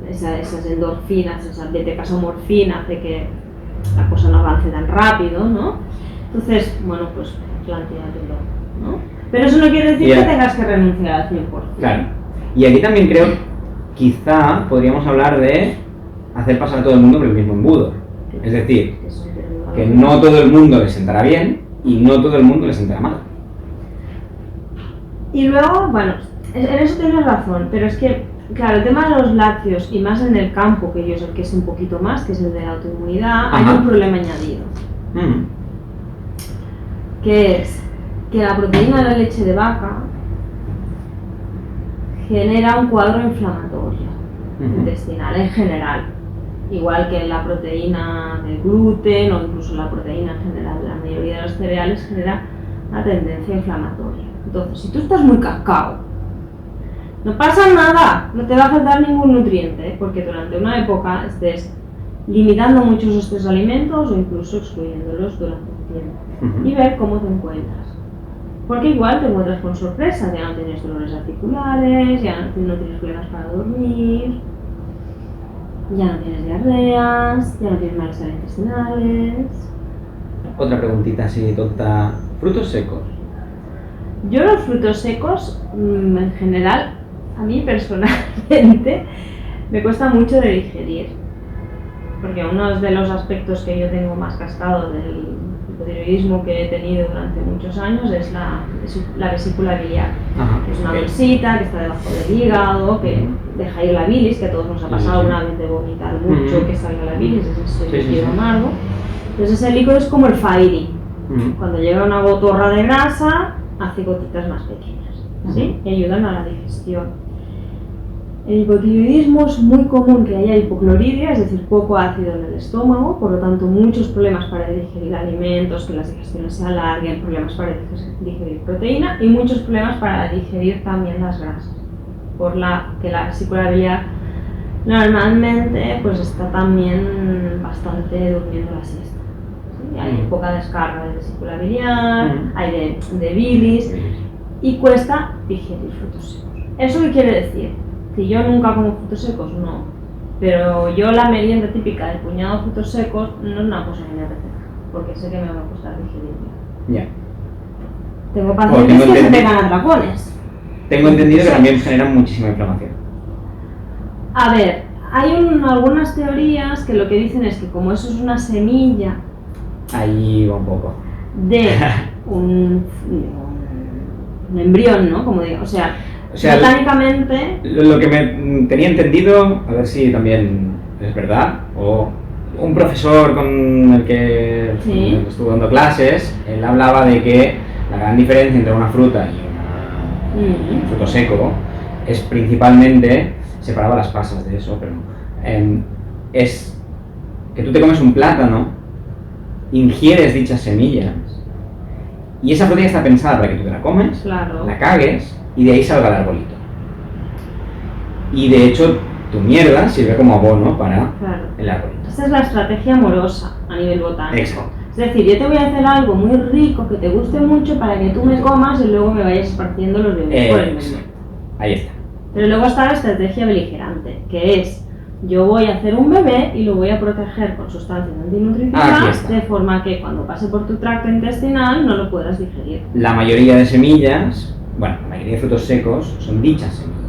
esas endorfinas, esa beta-casomorfina hace que la cosa no avance tan rápido, ¿no? Entonces, bueno, pues plantéatelo, ¿no? Pero eso no quiere decir que tengas que renunciar al 100%. Claro. Y aquí también creo, quizá podríamos hablar de hacer pasar a todo el mundo por el mismo embudo. Es decir, que no todo el mundo le sentará bien y no todo el mundo le sentará mal. Y luego, bueno, en eso tienes razón, pero es que, claro, el tema de los lácteos, y más en el campo, que yo sé que es un poquito más, que es el de la autoinmunidad, hay un problema añadido. Que es que la proteína de la leche de vaca genera un cuadro inflamatorio intestinal en general, igual que la proteína del gluten o incluso la proteína en general de la mayoría de los cereales genera una tendencia inflamatoria. Entonces, si tú estás muy cascado, no pasa nada, no te va a faltar ningún nutriente, porque durante una época estés limitando muchos estos alimentos o incluso excluyéndolos durante un tiempo y ver cómo te encuentras. Porque igual te encuentras con sorpresas, ya no tienes dolores articulares, ya no tienes problemas para dormir, ya no tienes diarreas, ya no tienes malestar intestinales. Otra preguntita así tonta, ¿frutos secos? Yo los frutos secos, en general, a mí personalmente, me cuesta mucho de digerir. Porque uno de los aspectos que yo tengo más cascado del hipotiroidismo que he tenido durante muchos años es la vesícula biliar. Es una bolsita que está debajo del hígado, que deja ir la bilis, que a todos nos ha pasado una vez de vomitar mucho, que salga la bilis, es ese líquido amargo. Entonces ese líquido es como el fairy. Cuando llega una gotorra de grasa, hace gotitas más pequeñas, ¿sí? Y ayudan a la digestión. El hipotiroidismo es muy común que haya hipocloridia, es decir, poco ácido en el estómago, por lo tanto muchos problemas para digerir alimentos, que las digestiones se alarguen, problemas para digerir proteína y muchos problemas para digerir también las grasas, que la vesícula biliar normalmente pues está también bastante durmiendo la siesta. ¿Sí? Hay poca descarga de vesícula biliar, hay de bilis y cuesta digerir frutos secos. ¿Eso qué quiere decir? Que yo nunca como frutos secos, no. Pero yo la merienda típica del puñado de frutos secos no es una cosa que me apetezca, porque sé que me va a costar digerirla. Ya. Tengo pacientes que se pegan atracones. Tengo entendido que también generan muchísima inflamación. A ver, hay algunas teorías que lo que dicen es que como eso es una semilla... Ahí va un poco. De un embrión, ¿no? Como digo, o sea, botánicamente... Lo que me tenía entendido, a ver si también es verdad, o un profesor con el que estuve dando clases, él hablaba de que la gran diferencia entre una fruta y un fruto seco es principalmente, separaba las pasas de eso, pero es que tú te comes un plátano, ingieres dichas semillas y esa fruta ya está pensada para que tú te la comes, la cagues y de ahí salga el arbolito. Y de hecho tu mierda sirve como abono para Claro. el arbolito. Esta es la estrategia amorosa a nivel botánico. Exacto. Es decir, yo te voy a hacer algo muy rico que te guste mucho para que tú me comas y luego me vayas esparciendo los bebés por el mundo. Ahí está. Pero luego está la estrategia beligerante, que es yo voy a hacer un bebé y lo voy a proteger con sustancias Aquí antinutritivas está. de forma que cuando pase por tu tracto intestinal no lo puedas digerir. La mayoría de semillas, bueno, la mayoría de frutos secos son dichas semillas.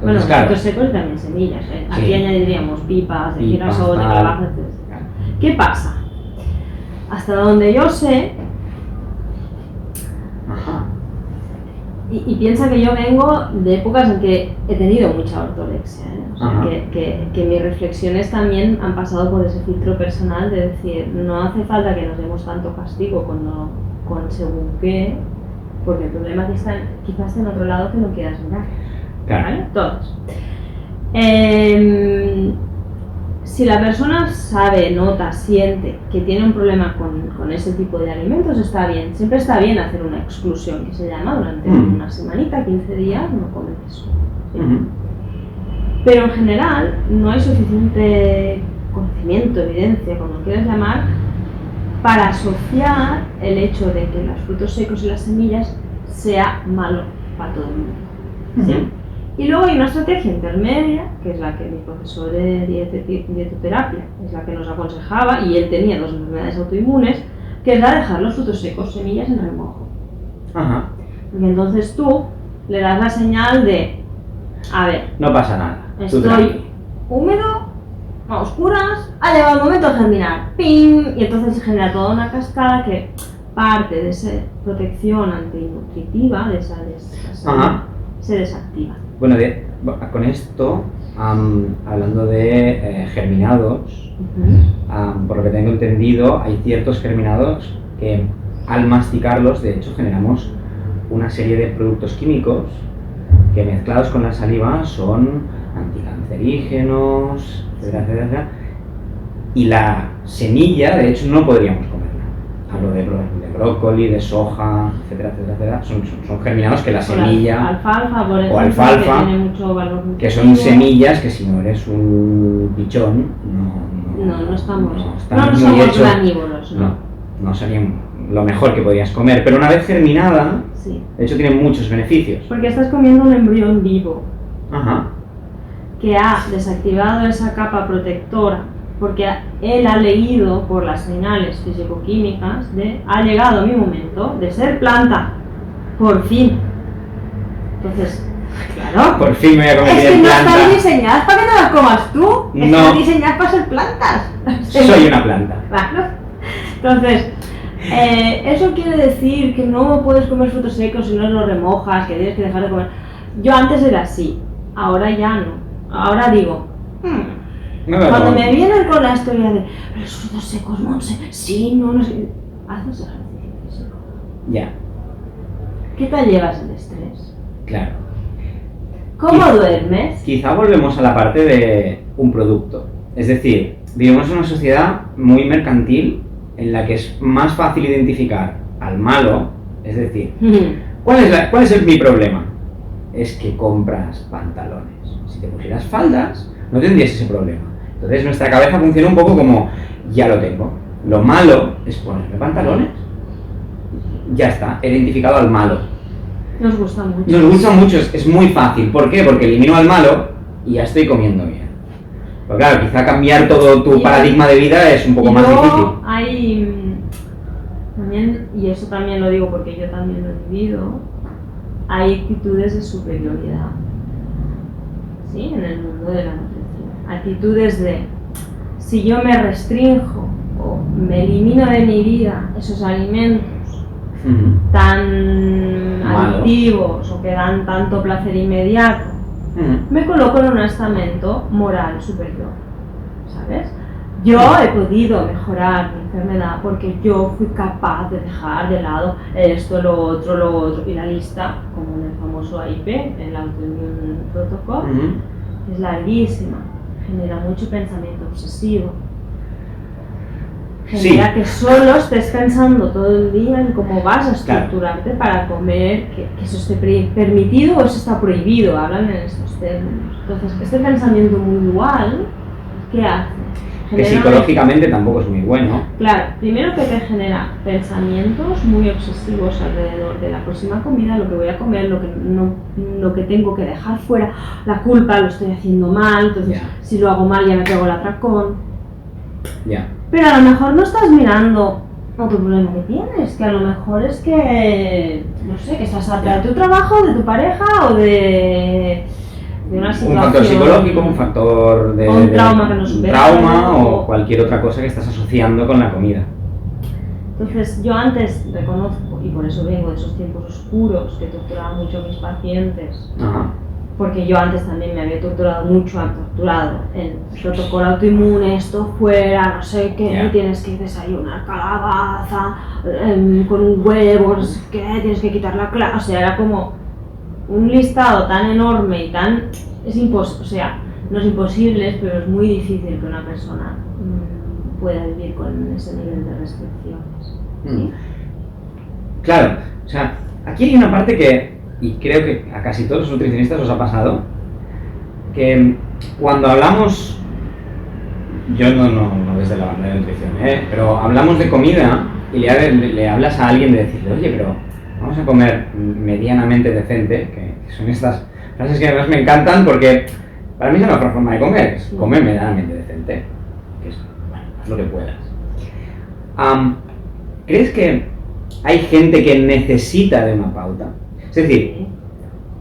Entonces, Bueno, claro, frutos secos y también semillas. Aquí Sí. añadiríamos pipas de Pipas, girasol, de tal. calabaza, etc. ¿Qué pasa? Hasta donde yo sé, Ajá. y piensa que yo vengo de épocas en que he tenido mucha ortorexia, ¿eh? O sea, Ajá. que mis reflexiones también han pasado por ese filtro personal de decir, no hace falta que nos demos tanto castigo con según qué, porque el problema quizás está en otro lado que no quieras mirar. Claro. ¿Vale? Entonces, si la persona sabe, nota, siente que tiene un problema con ese tipo de alimentos, está bien. Siempre está bien hacer una exclusión, que se llama, durante una semanita, 15 días, no comes eso. ¿Sí? Ujú. Pero en general no hay suficiente conocimiento, evidencia, como lo quieras llamar, para asociar el hecho de que los frutos secos y las semillas sea malo para todo el mundo. ¿Sí? Ujú. Y luego hay una estrategia intermedia, que es la que mi profesor de dietoterapia es la que nos aconsejaba, y él tenía 2 enfermedades autoinmunes, que es la de dejar los frutos secos, semillas en remojo. Ajá. Porque entonces tú le das la señal de, a ver, No pasa nada. Tú estoy tranqui. húmedo, a oscuras, ha llegado el momento de germinar, ¡ping! Y entonces se genera toda una cascada que parte de esa protección antinutritiva, de esa Ajá. se desactiva. Bueno, con esto, hablando de germinados, por lo que tengo entendido, hay ciertos germinados que al masticarlos, de hecho, generamos una serie de productos químicos que mezclados con la saliva son anticancerígenos, etcétera, etcétera, etcétera. Y la semilla, de hecho, no podríamos comerla. Hablo de brócoli, de soja, etcétera, etcétera, etcétera. Son germinados que la semilla, Alfalfa, por ejemplo, o alfalfa, que tiene mucho valor nutritivo. que son semillas que si no eres un bichón, no estamos, están no muy somos hechos. granívoros, ¿no? No serían lo mejor que podrías comer, pero una vez germinada, Sí. de hecho tiene muchos beneficios. Porque estás comiendo un embrión vivo Ajá. que ha desactivado esa capa protectora, porque él ha leído por las señales físico-químicas de ha llegado mi momento de ser planta, por fin. Entonces, claro, Por fin me voy a es convertir que en no planta. están diseñadas para que no las comas tú, No. están diseñadas para ser plantas. Soy una planta. Claro. Entonces, eso quiere decir que no puedes comer frutos secos si no los remojas, que tienes que dejar de comer. Yo antes era así, ahora ya no. Ahora digo, cuando me vienen con la historia de los frutos secos, Monse, sí, no sé, haces ejercicio físico. Ya, ¿Qué tal llevas el estrés? claro. ¿Cómo duermes? Quizá volvemos a la parte de un producto. Es decir, vivimos en una sociedad muy mercantil en la que es más fácil identificar al malo. Es decir, ¿cuál es mi problema? Es que compras pantalones. Si te pusieras faldas, no tendrías ese problema. Entonces nuestra cabeza funciona un poco como, ya lo tengo. Lo malo es ponerme pantalones. Ya está, he identificado al malo. Nos gusta mucho. Nos gusta mucho, es muy fácil. ¿Por qué? Porque elimino al malo y ya estoy comiendo bien. Pero claro, quizá cambiar todo tu paradigma de vida es un poco más difícil. Hay también, y eso también lo digo porque yo también lo he vivido, hay actitudes de superioridad, ¿sí? En el mundo de la nutrición. Actitudes de, si yo me restrinjo o me elimino de mi vida esos alimentos tan adictivos o que dan tanto placer inmediato, me coloco en un estamento moral superior, ¿sabes? Yo he podido mejorar mi enfermedad porque yo fui capaz de dejar de lado esto, lo otro, y la lista, como en el famoso AIP, el Autoimmune Protocol, es larguísima, genera mucho pensamiento obsesivo. genera que solo estés pensando todo el día en cómo vas a estructurarte para comer, que eso esté permitido o eso está prohibido, hablan en estos términos. Entonces, este pensamiento muy dual, ¿qué hace? Que psicológicamente tampoco es muy bueno. Claro, primero que te genera pensamientos muy obsesivos alrededor de la próxima comida, lo que voy a comer, lo que tengo que dejar fuera, la culpa, lo estoy haciendo mal, entonces si lo hago mal ya me pego el atracón. Pero a lo mejor no estás mirando otro problema que tienes, que a lo mejor es que, no sé, que estás harta de tu trabajo, de tu pareja o de una situación, un factor psicológico, un factor de un trauma que no superas, o cualquier otra cosa que estás asociando con la comida. Entonces yo antes reconozco, y por eso vengo de esos tiempos oscuros que torturaba mucho a mis pacientes, porque yo antes también me había torturado mucho, en protocolo autoinmune, esto fuera, no sé qué, tienes que desayunar calabaza, con un huevo, no sé qué, tienes que quitar la clase, o sea, era como un listado tan enorme y tan... o sea, no es imposible, pero es muy difícil que una persona pueda vivir con ese nivel de restricciones. ¿Sí? Claro, o sea, aquí hay una parte que, y creo que a casi todos los nutricionistas os ha pasado, que cuando hablamos, yo no desde la banda de nutrición, pero hablamos de comida y le hablas a alguien de decirle, oye, pero vamos a comer medianamente decente, que son estas frases que además me encantan porque para mí es la mejor forma de comer, es comer medianamente decente, que es, bueno, haz lo que puedas. ¿Crees que hay gente que necesita de una pauta? Es decir...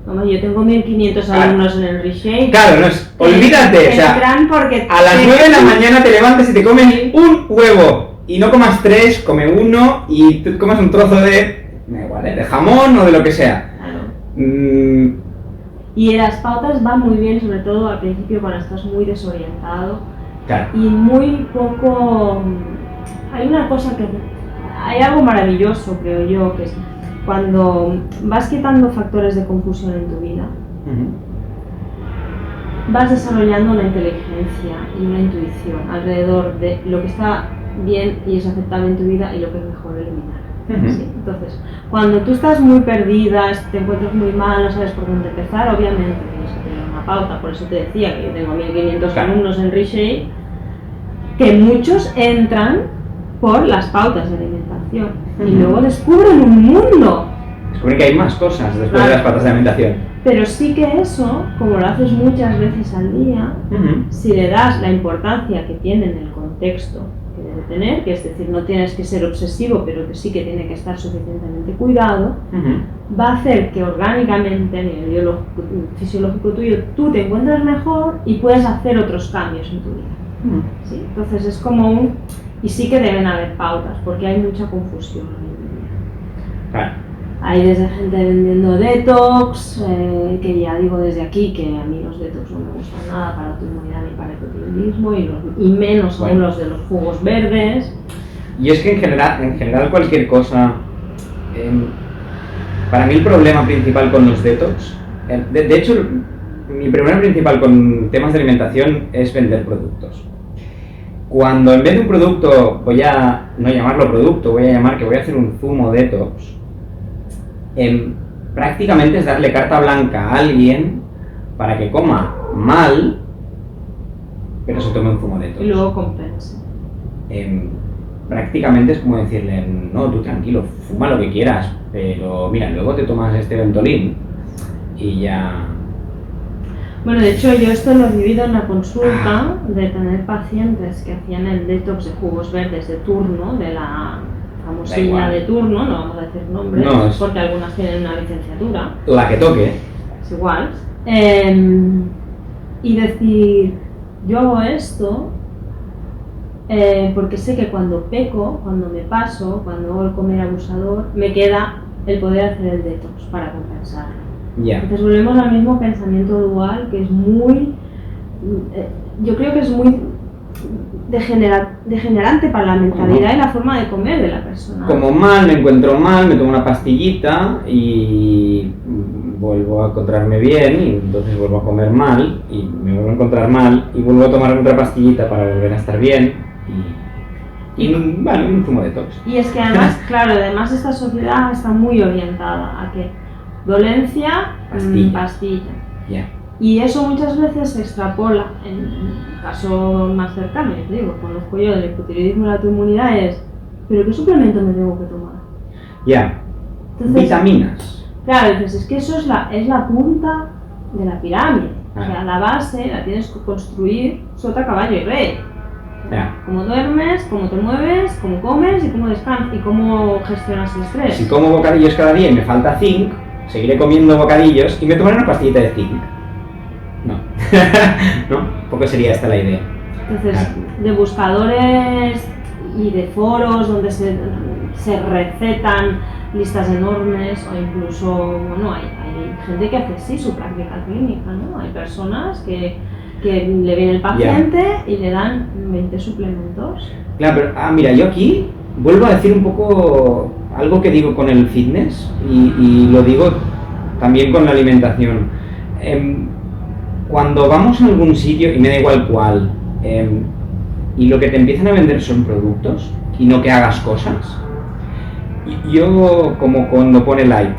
Hombre, yo tengo 1500 alumnos en el Reshape. Claro, no es, olvídate, o sea, a las 9 de la mañana te levantas y te comes un huevo y no comas 3, come uno y tú comas un trozo de... Me da igual, de jamón o de lo que sea. Claro. Y las pautas van muy bien, sobre todo al principio cuando estás muy desorientado. Claro. Y muy poco... Hay una cosa que... Hay algo maravilloso, creo yo, que es cuando vas quitando factores de confusión en tu vida, vas desarrollando una inteligencia y una intuición alrededor de lo que está bien y es aceptable en tu vida y lo que es mejor eliminar. ¿Sí? Entonces, cuando tú estás muy perdida, te encuentras muy mal, no sabes por dónde empezar, obviamente tienes que tener una pauta. Por eso te decía que yo tengo 1500 alumnos en Reshape, que muchos entran por las pautas de alimentación y luego descubren un mundo. Descubren que hay más cosas después de las pautas de alimentación. Pero sí que eso, como lo haces muchas veces al día, si le das la importancia que tiene en el contexto que debe tener, que es decir, no tienes que ser obsesivo, pero que sí que tiene que estar suficientemente cuidado, va a hacer que orgánicamente, a nivel fisiológico tuyo, tú te encuentres mejor y puedes hacer otros cambios en tu vida. ¿Sí? Entonces es como un... Y sí que deben haber pautas, porque hay mucha confusión. Claro. Hay desde gente vendiendo detox, que ya digo desde aquí que a mí los detox no me gustan nada para tu inmunidad ni para el metabolismo y menos aún los de los jugos verdes. Y es que en general cualquier cosa, para mí el problema principal con los detox, de hecho mi problema principal con temas de alimentación es vender productos. Cuando en vez de un producto, voy a no llamarlo producto, voy a llamar que voy a hacer un zumo detox, prácticamente es darle carta blanca a alguien para que coma mal, pero se tome un zumo detox. Y luego compense. Prácticamente es como decirle, no, tú tranquilo, fuma lo que quieras, pero mira, luego te tomas este Ventolin y ya... Bueno, de hecho yo esto lo he vivido en la consulta de tener pacientes que hacían el detox de jugos verdes de turno, de la famosilla de turno, no vamos a decir nombres, porque algunas tienen una licenciatura. La que toque. Es igual. Y decir, yo hago esto porque sé que cuando peco, cuando me paso, cuando hago el comer abusador, me queda el poder hacer el detox para compensarlo. Entonces volvemos al mismo pensamiento dual que es muy, yo creo que es muy degenerante para la mentalidad y la forma de comer de la persona. Como mal, me encuentro mal, me tomo una pastillita y vuelvo a encontrarme bien y entonces vuelvo a comer mal y me vuelvo a encontrar mal y vuelvo a tomar otra pastillita para volver a estar bien Y bueno, un zumo detox. Y es que además, claro, además esta sociedad está muy orientada a que dolencia, pastilla. Yeah. Y eso muchas veces se extrapola en casos más cercanos, te digo, conozco yo del hipotiroidismo y la autoinmunidad ¿pero qué suplemento me tengo que tomar? Ya, vitaminas. Claro, dices, es que eso es la punta de la pirámide, o sea, la base la tienes que construir sota, caballo y rey. Cómo duermes, cómo te mueves, cómo comes y cómo descansas y cómo gestionas el estrés. Si como bocadillos cada día y me falta zinc, seguiré comiendo bocadillos y me tomaré una pastillita de zinc. No, ¿no? Poco sería esta la idea. Entonces, de buscadores y de foros donde se recetan listas enormes o incluso, bueno, hay gente que hace sí su práctica clínica, ¿no? Hay personas que le viene el paciente y le dan 20 suplementos. Claro, pero mira, yo aquí vuelvo a decir un poco algo que digo con el fitness y lo digo también con la alimentación. Cuando vamos a algún sitio, y me da igual cuál, y lo que te empiezan a vender son productos y no que hagas cosas, yo como cuando pone light,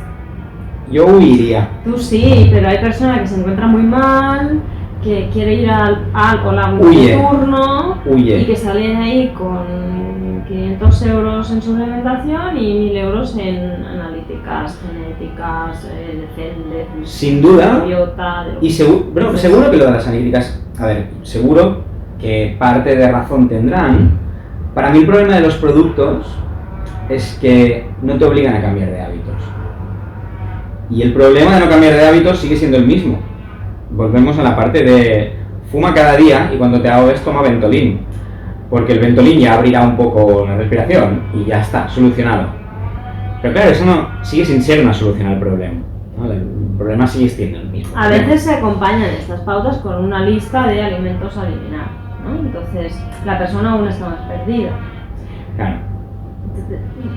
yo huiría. Tú sí, pero hay personas que se encuentran muy mal, que quiere ir al o la turno y que salen ahí con 500 euros en suplementación y 1000 euros en analíticas genéticas, de sin duda, biota, y seguro que lo de las analíticas, a ver, seguro que parte de razón tendrán. Para mí el problema de los productos es que no te obligan a cambiar de hábitos. Y el problema de no cambiar de hábitos sigue siendo el mismo. Volvemos a la parte de fuma cada día y cuando te ahogues toma Ventolin. Porque el Ventolin ya abrirá un poco la respiración y ya está, solucionado. Pero claro, eso no sigue sin ser una solución al problema, ¿no? El problema sigue siendo el mismo. A veces se acompañan estas pautas con una lista de alimentos a eliminar, ¿no? Entonces la persona aún está más perdida.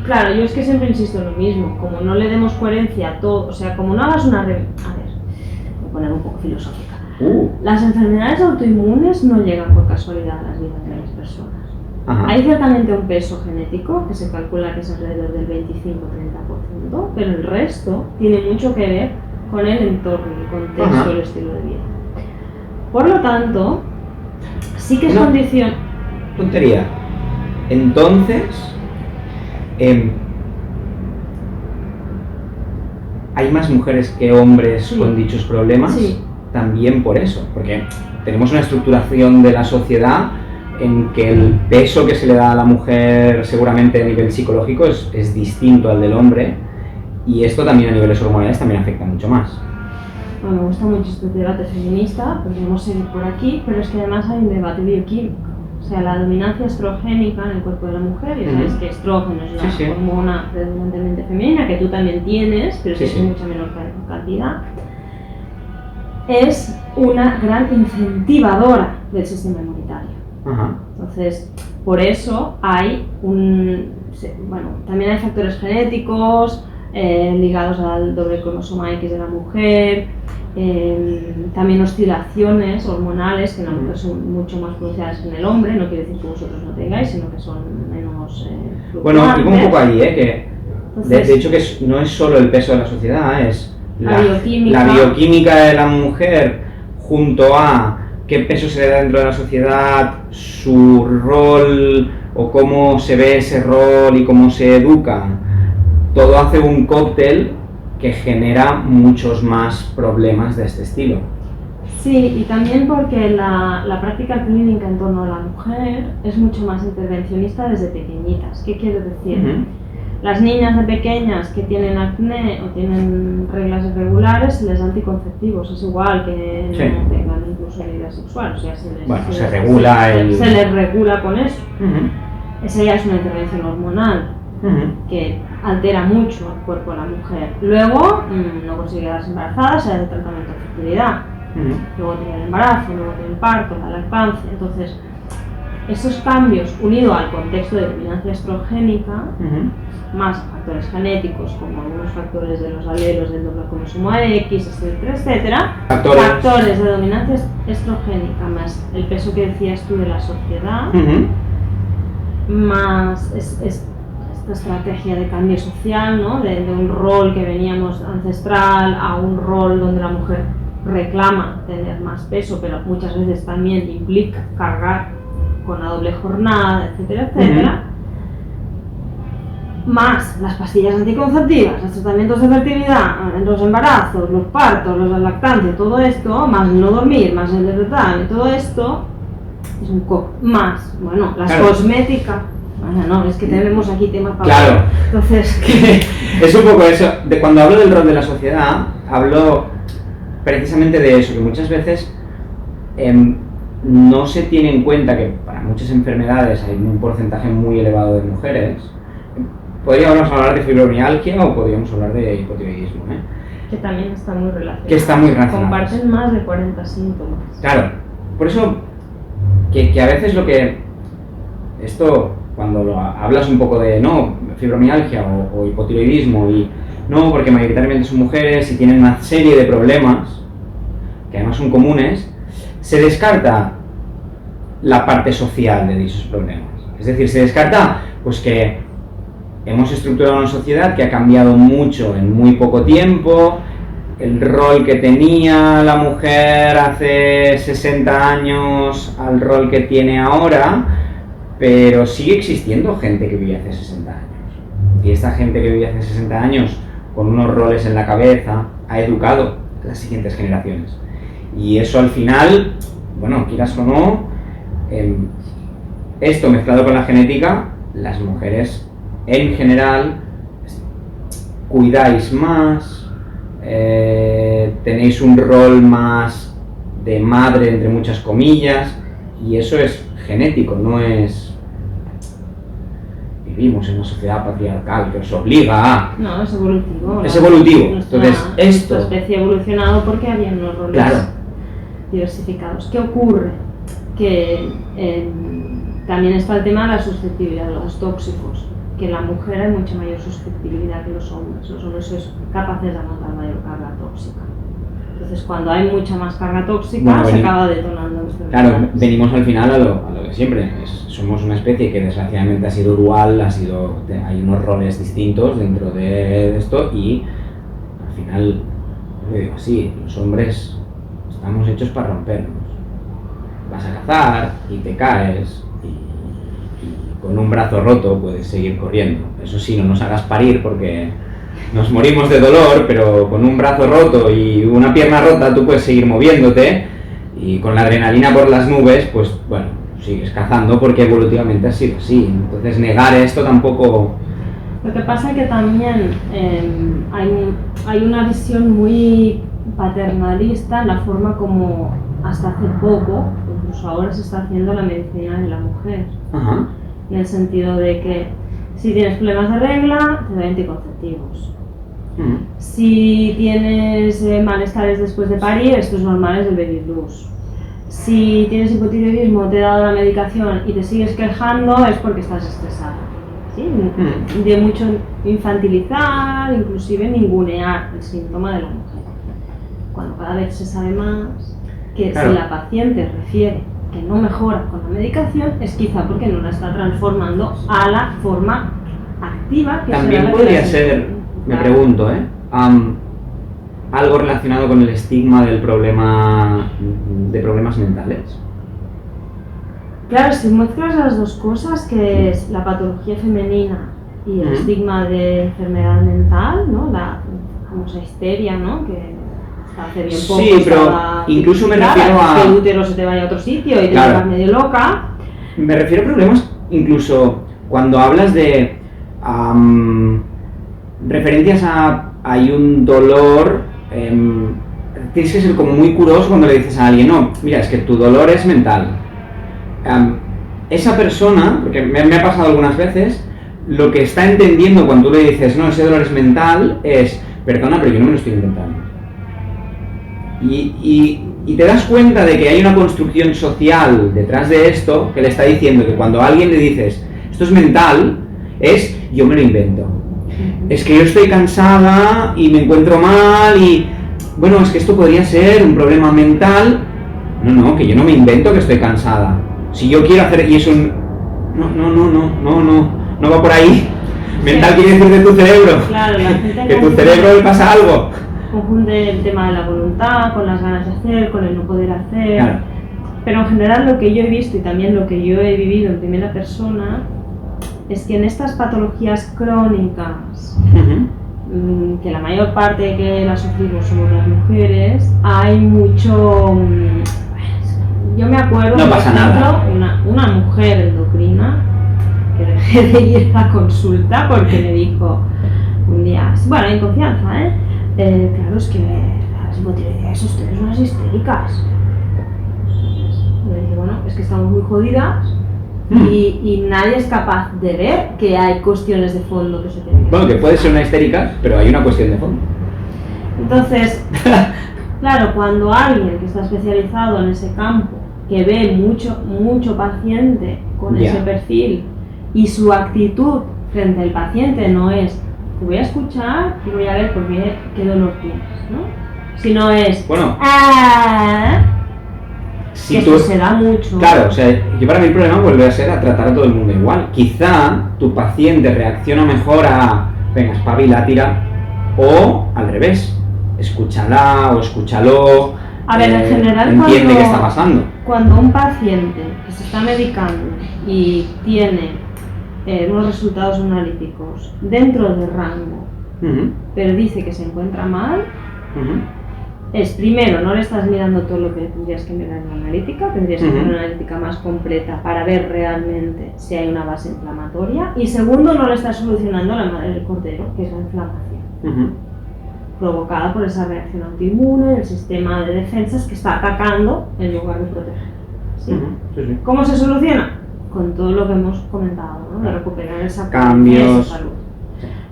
Claro, yo es que siempre insisto en lo mismo, como no le demos coherencia a todo, o sea, como no hagas una revisión, a ver, voy a poner un poco filosófica. Las enfermedades autoinmunes no llegan por casualidad a las vidas de las personas. Ajá. Hay ciertamente un peso genético que se calcula que es alrededor del 25-30%, pero el resto tiene mucho que ver con el entorno, el contexto, el estilo de vida. Por lo tanto, sí que es condición... Tontería. Entonces, hay más mujeres que hombres con dichos problemas, también por eso, porque tenemos una estructuración de la sociedad en que el peso que se le da a la mujer seguramente a nivel psicológico es distinto al del hombre, y esto también a niveles hormonales también afecta mucho más. Bueno, me gusta mucho este debate feminista, podríamos seguir por aquí, pero es que además hay un debate bioquímico. O sea, la dominancia estrogénica en el cuerpo de la mujer, y sabes que estrógeno es una hormona predominantemente femenina, que tú también tienes, pero es en mucha menor cantidad, es una gran incentivadora del sistema inmunitario. Entonces, por eso hay también hay factores genéticos ligados al doble cromosoma X de la mujer, también oscilaciones hormonales que en la mujer son mucho más pronunciadas que en el hombre, no quiere decir que vosotros no tengáis, sino que son menos fluctuantes. Bueno, digo un poco ahí, que entonces, de hecho que no es solo el peso de la sociedad, es la bioquímica de la mujer junto a qué peso se le da dentro de la sociedad, su rol o cómo se ve ese rol y cómo se educa. Todo hace un cóctel que genera muchos más problemas de este estilo. Sí, y también porque la práctica clínica en torno a la mujer es mucho más intervencionista desde pequeñitas. ¿Qué quiero decir? Las niñas de pequeñas que tienen acné o tienen reglas irregulares se les da anticonceptivos, es igual que no tengan incluso vida sexual, o sea, se les regula con eso. Esa ya es una intervención hormonal que altera mucho el cuerpo de la mujer. Luego no consigue quedarse embarazada, se hace tratamiento de fertilidad. Luego tiene el embarazo, luego tiene el parto, la lactancia. Entonces, esos cambios unidos al contexto de dominancia estrogénica, más factores genéticos como algunos factores de los alelos del doble cromosoma X, etcétera, etcétera, factores de dominancia estrogénica más el peso que decías tú de la sociedad, más esta estrategia de cambio social, ¿no? De un rol que veníamos ancestral a un rol donde la mujer reclama tener más peso, pero muchas veces también implica cargar con la doble jornada, etcétera, etcétera. Más las pastillas anticonceptivas, los tratamientos de fertilidad, los embarazos, los partos, la lactancia, todo esto, más no dormir, más el y todo esto, es un más, bueno, las cosméticas. Bueno, no, es que tenemos aquí temas para Claro. Entonces, es un poco eso. Cuando hablo del rol de la sociedad, hablo precisamente de eso, que muchas veces no se tiene en cuenta que para muchas enfermedades hay un porcentaje muy elevado de mujeres. Podríamos hablar de fibromialgia o podríamos hablar de hipotiroidismo, que también está muy relacionado. Que está muy relacionado. Comparten más de 40 síntomas. Claro, por eso que a veces lo que esto, cuando hablas un poco de no, fibromialgia o hipotiroidismo y no, porque mayoritariamente son mujeres y tienen una serie de problemas que además son comunes, se descarta la parte social de dichos problemas. Es decir, se descarta pues que hemos estructurado una sociedad que ha cambiado mucho en muy poco tiempo, el rol que tenía la mujer hace 60 años al rol que tiene ahora, pero sigue existiendo gente que vive hace 60 años. Y esta gente que vive hace 60 años con unos roles en la cabeza ha educado a las siguientes generaciones. Y eso al final, bueno, quieras o no, esto mezclado con la genética, las mujeres en general cuidáis más, tenéis un rol más de madre entre muchas comillas, y eso es genético, no es... Vivimos en una sociedad patriarcal que os obliga a... No, es evolutivo. Es evolutivo. Entonces, esto... Nuestra especie ha evolucionado porque había unos roles diversificados. ¿Qué ocurre? Que también está el tema de la susceptibilidad de los tóxicos. Que en la mujer hay mucha mayor susceptibilidad que los hombres. Los hombres son capaces de aguantar mayor carga tóxica. Entonces, cuando hay mucha más carga tóxica, se acaba detonando. Claro, venimos al final a lo de siempre. Somos una especie que desgraciadamente ha sido dual, hay unos roles distintos dentro de esto y al final, yo digo así, los hombres estamos hechos para rompernos. Vas a cazar y te caes y con un brazo roto puedes seguir corriendo. Eso sí, no nos hagas parir porque nos morimos de dolor, pero con un brazo roto y una pierna rota tú puedes seguir moviéndote y con la adrenalina por las nubes, pues bueno, sigues cazando porque evolutivamente ha sido así. Entonces negar esto tampoco... Lo que pasa es que también hay una visión muy paternalista en la forma como hasta hace poco, incluso ahora se está haciendo la medicina de la mujer. Ajá. En el sentido de que si tienes problemas de regla, te doy anticonceptivos. Si tienes malestares después de parir, esto es normal, es el baby blues. Si tienes hipotiroidismo, te he dado la medicación y te sigues quejando, es porque estás estresado. ¿Sí? De mucho infantilizar, inclusive ningunear el síntoma de la mujer. Cuando cada vez se sabe más que si la paciente refiere que no mejora con la medicación, es quizá porque no la está transformando a la forma activa que también podría ser, me pregunto, algo relacionado con el estigma del problema de problemas mentales. Claro, si mezclas las dos cosas, que es la patología femenina y el estigma de enfermedad mental, ¿no? La famosa histeria, ¿no? Que hasta hace bien poco pero incluso me refiero a... que el útero se te vaya a otro sitio y te quedas medio loca. Me refiero a problemas incluso cuando hablas de referencias a hay un dolor, tienes que ser como muy curoso cuando le dices a alguien, no, mira, es que tu dolor es mental. Esa persona, porque me ha pasado algunas veces, lo que está entendiendo cuando tú le dices, no, ese dolor es mental, es, perdona, pero yo no me lo estoy inventando. Y te das cuenta de que hay una construcción social detrás de esto que le está diciendo que cuando a alguien le dices, esto es mental, es, yo me lo invento. Es que yo estoy cansada y me encuentro mal y, bueno, es que esto podría ser un problema mental. No, que yo no me invento que estoy cansada. Si yo quiero hacer, y es no va por ahí. Mental quiere decir de tu cerebro. Claro, la gente que tu cerebro le pasa algo. Confunde el tema de la voluntad con las ganas de hacer, con el no poder hacer. Claro. Pero en general lo que yo he visto y también lo que yo he vivido en primera persona es que en estas patologías crónicas, que la mayor parte que las sufrimos somos las mujeres, hay mucho... Yo me acuerdo, no pasa nada. Una mujer endocrina que dejé de ir a la consulta porque me dijo un día, bueno, en confianza, claro, es que las hipotiroideas, ustedes unas histéricas. Le dije, bueno, es que estamos muy jodidas y nadie es capaz de ver que hay cuestiones de fondo que se tienen que Bueno, que puede ser una histérica, pero hay una cuestión de fondo. Entonces, claro, cuando alguien que está especializado en ese campo, que ve mucho paciente con ese perfil y su actitud frente al paciente no es te voy a escuchar y voy a ver por qué dolor tienes, ¿no? Sino es bueno, si que eso se da mucho. Claro, o sea, yo para mí el problema vuelve a ser a tratar a todo el mundo igual. Quizá tu paciente reacciona mejor a venga, espabila, tira, o al revés, escúchala o escúchalo. A ver, en general, entiende qué está pasando. Cuando un paciente que se está medicando y tiene unos resultados analíticos dentro del rango, pero dice que se encuentra mal, es primero, no le estás mirando todo lo que tendrías que mirar en la analítica, tendrías que hacer una analítica más completa para ver realmente si hay una base inflamatoria, y segundo, no le estás solucionando la madre del cordero, que es la inflamación. Provocada por esa reacción autoinmune del sistema de defensas que está atacando en lugar de proteger. ¿Sí? Sí. ¿Cómo se soluciona? Con todo lo que hemos comentado, ¿no? De recuperar esa salud.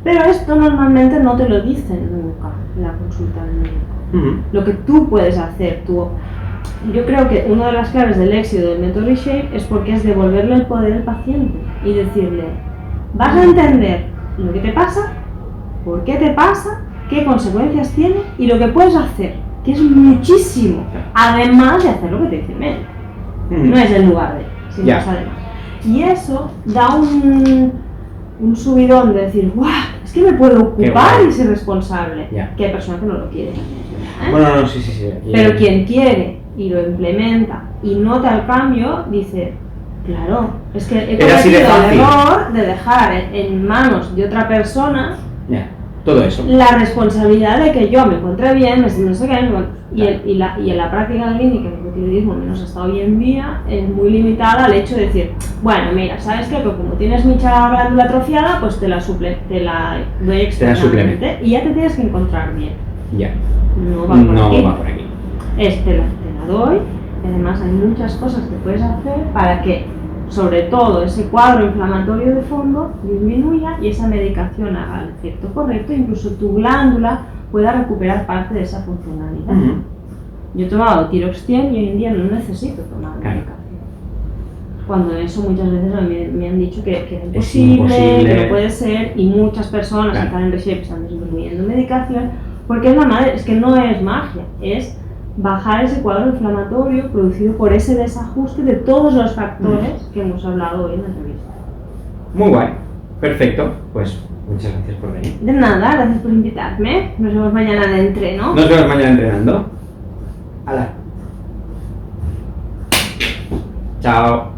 Pero esto normalmente no te lo dicen nunca en la consulta del médico. Lo que tú puedes hacer, yo creo que una de las claves del éxito del método Reshape es porque es devolverle el poder al paciente y decirle, vas a entender lo que te pasa, por qué te pasa, qué consecuencias tiene y lo que puedes hacer, que es muchísimo, además de hacer lo que te dice el médico. No es en lugar de, sino es además. Y eso da un subidón de decir, ¡guau! Es que me puedo ocupar y ser responsable. Que hay personas que no lo quieren. Bueno, sí. Pero quien quiere y lo implementa y nota el cambio, dice, claro, es que he cometido el error de dejar en manos de otra persona todo eso. La responsabilidad de que yo me encuentre bien, no sé qué, y en la práctica clínica el hipotiroidismo, al menos hasta hoy en día, es muy limitada al hecho de decir, bueno, mira, ¿sabes qué? Pues como tienes mucha glándula atrofiada, pues te la doy externamente y ya te tienes que encontrar bien. No va por aquí. Te la doy, y además hay muchas cosas que puedes hacer para que, sobre todo, ese cuadro inflamatorio de fondo disminuya y esa medicación haga el efecto correcto, incluso tu glándula pueda recuperar parte de esa funcionalidad. Yo he tomado tiroxien y hoy en día no necesito tomar medicación. Cuando eso muchas veces me han dicho que era imposible, que no puede ser, y muchas personas que están en Reshape están disminuyendo medicación, porque es que no es magia, es bajar ese cuadro inflamatorio producido por ese desajuste de todos los factores que hemos hablado hoy en la entrevista. Muy guay, perfecto, pues muchas gracias por venir. De nada, gracias por invitarme. Nos vemos mañana en el entreno. Nos vemos mañana entrenando. ¡Hala! Chao.